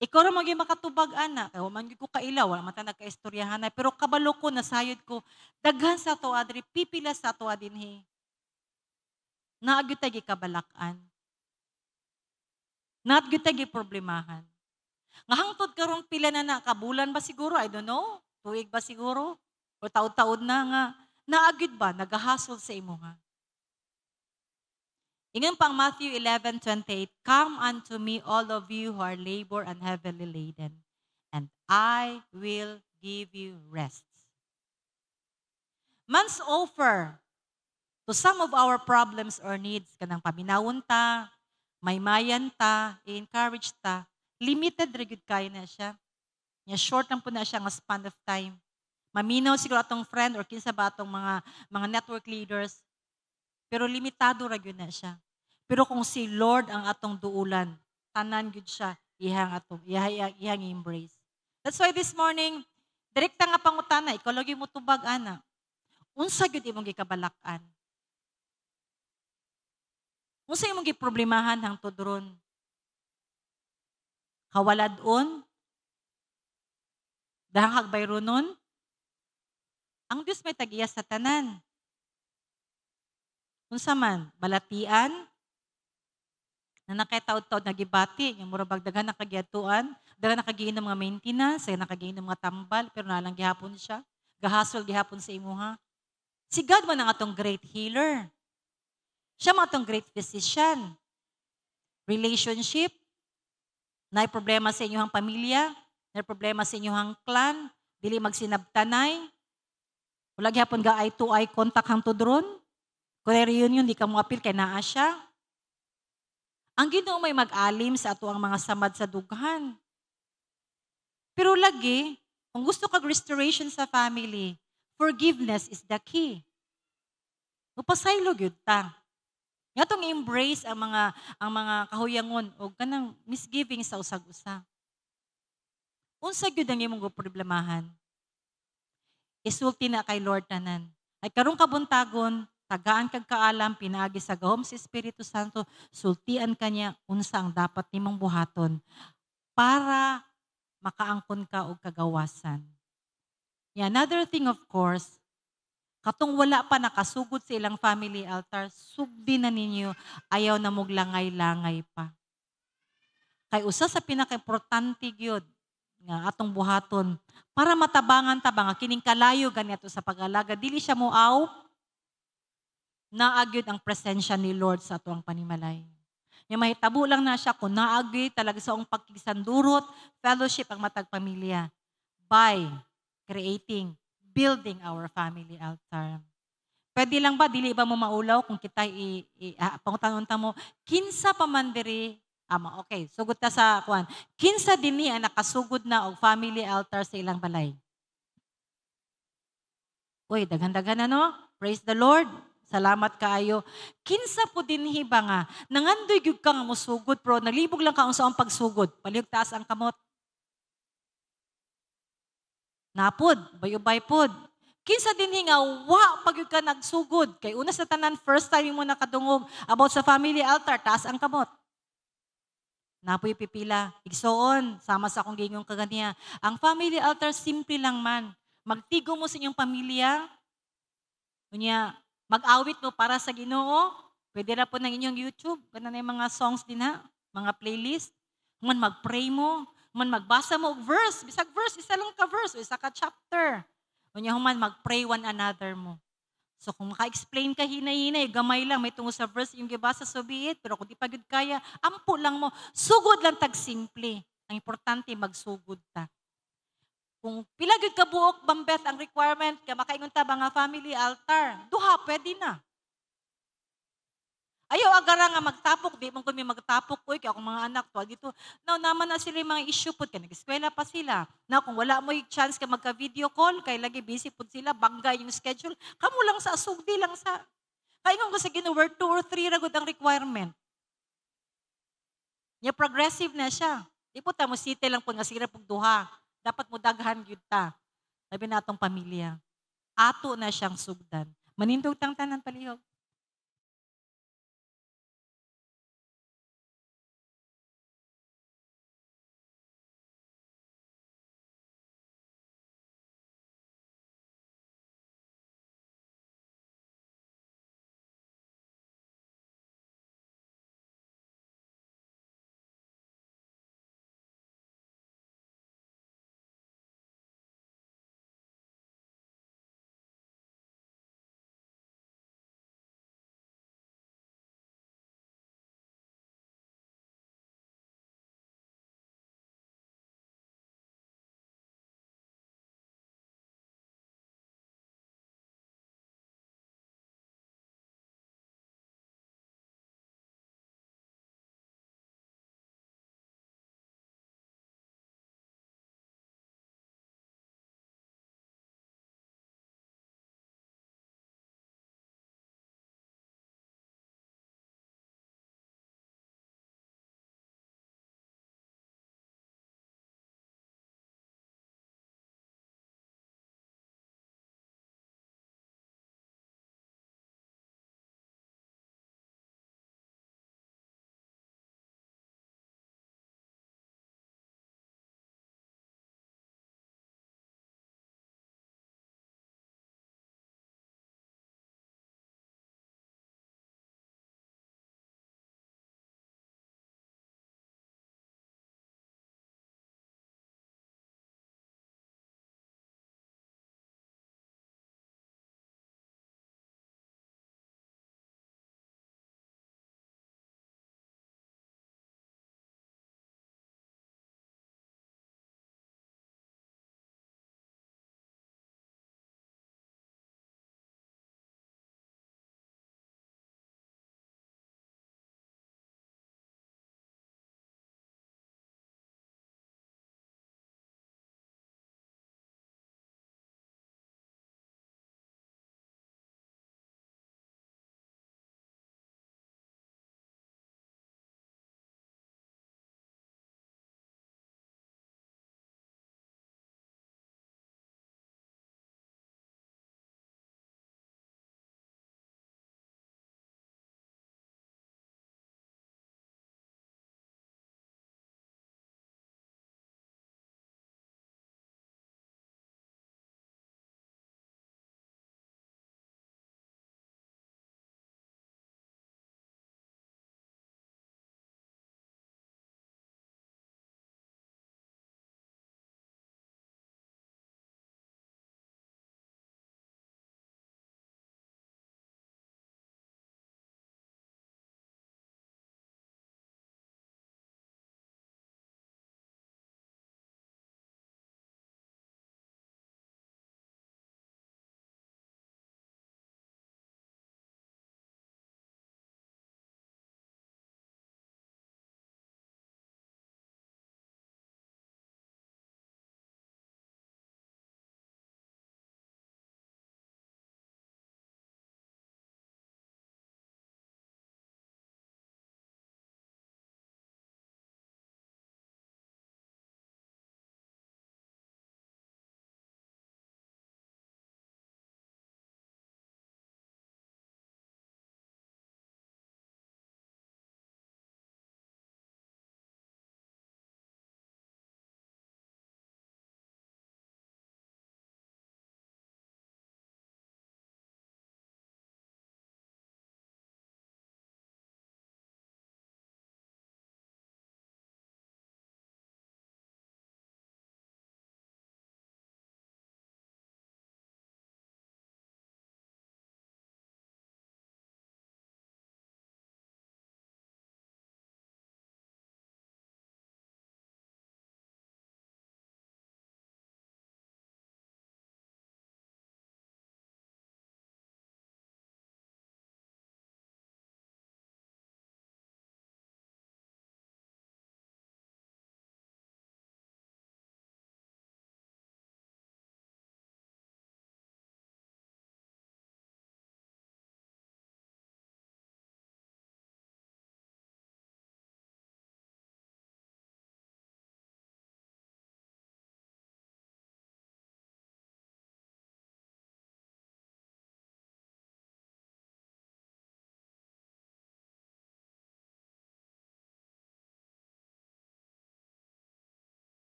Ikaw ra mo gyud makatubag ana, kay man gyud ko kailaw, wala man ta nagkaistoryahan na, pero kabalo ko nasayod ko, daghan sa to adri, pipila sa to dinhi. Naa gyud ta gikabalakan. Naa gyud ta giproblemahan. Nga hangtod karon pila na kabulan ba siguro? I don't know. Tuig ba siguro? O taod-taod na nga, naagid ba, nagahasol sa imo nga. Ingon pang Matthew 11:28, "Come unto me, all of you who are labor and heavily laden, and I will give you rest." Man's offer to some of our problems or needs, kanang paminawon ta, maymayan ta, i-encourage ta, limited rigid kayo na siya. Nya short lang po na siya nga span of time. Maminaw siguro atong friend or kinsa ba atong mga network leaders, pero limitado ra gyud na siya. Pero kung si Lord ang atong duulan, tanan gyud siya ihang embrace. That's why this morning, direkta nga pangutana, ikaw lagi mo tubag ana. Unsa gyud imong gikabalakan? Unsa imong giproblemahan hang tudron? Kawaladon? Dahang hagbayronon? Ang Diyos may tagiya sa tanan. Unsa man, balatian, na nakitaod-taod nagibati, yung murabag daghan nakagiatuan, daghan nakagiinom mga maintenance, ay nakagiinom mga tambal, pero nalang gihapon siya. Gahasol gihapon sa imuha. Si God man ang atong great healer. Siya man atong great physician. Relationship, na problema sa inyong pamilya, na problema sa inyong clan, dili magsinabtanay, wala gihapon ga eye to eye contact hang tudron. Kung reunion, di ka mo apil kay naa siya. Ang Ginoo may mag-alim sa ato ang mga samad sa dughan. Pero lagi, kung gusto kag restoration sa family, forgiveness is the key. Upasaylo gyud ta. Nga tong embrace ang mga kahuyangon o kanang misgiving sa usag-usa. Unsa gyud ang imong problemahan? Isulti na kay Lord tanan. Ay karong kabuntagon, tagaan kag kaalam, pinaagi sa gahom si Espiritu Santo, sultian kanya unsa ang dapat nimong buhaton para makaangkon ka og kagawasan. Yeah, another thing of course, katong wala pa nakasugod sa ilang family altar, sugdi na ninyo, ayaw na mog langay-langay pa. Kay usa sa pinaka-importante gyud nga atong buhaton para matabangan ta ba nga kining kalayo ganiato sa pag-alaga, dili siya moaw, naagyod ang presensya ni Lord sa ato ang panimalay. Yung mahitabo lang na siya kung naagyo talaga sa ang pagkisandurot, fellowship ang matag pamilya by creating, building our family altar. Pwede lang ba, dili ba mo maulaw kung kita pangutan-unta mo, kinsa pa man diri, okay, sugod ta sa kuan. Kinsa dinhi ang nakasugod na og family altar sa ilang balay? Uy, daghan-daghan na no? Praise the Lord. Salamat kaayo. Kinsa po dinhi ba nga, nangandoy gyud ka nga mosugod, pero nalibog lang ka unsa ang pagsugod. Palihog taas ang kamot. Napod, bayubay pod. Kinsa dinhi nga, wa pagyud ka nagsugod. Kay una sa tanan, first time mo nakadungog about sa family altar, taas ang kamot. Napoy pipila, igsoon, sama sa akong gingong kaganiya. Ang family altar, simple lang man. Magtigo mo sa inyong pamilya, unya, mag-awit mo para sa Ginoo. Pwede na po ng inyong YouTube. Ganun na yung mga songs din ha. Mga playlist. Man mag-pray mo. Man magbasa mo verse. Bisag verse, isa lang ka verse. O isa ka chapter. Unya human mag-pray one another mo. So kung maka-explain ka hinay-hinay, gamay lang, may tungo sa verse yung gibasa, so be it. Pero kung di pa gud kaya, ampo lang mo. Sugod lang tag-simple. Ang importante, magsugod ta. Kung pila gyud ka buok bambet ang requirement ka makaingon ta ba nga family altar, duha pwede na. Ayaw agara nga magtapok, di man kami magtapok ko kay akong mga anak to dito. Now naman na sila yung mga issue pud kay nag-eskwela pa sila. Now kung wala mo yung chance ka magka-video call kay lagi busy pud sila, bangga yung schedule, kamo lang sa asugdi lang sa. Kaingon ko sa Ginoo, 2 or 3 ra gud ang requirement. Nya progressive na siya. Di po ta mo site lang pud nga sira pug duha. Dapat mo daghan gyud ta. Sabi natong pamilya. Ato na siyang sugdan. Manindog tang tanan palihog.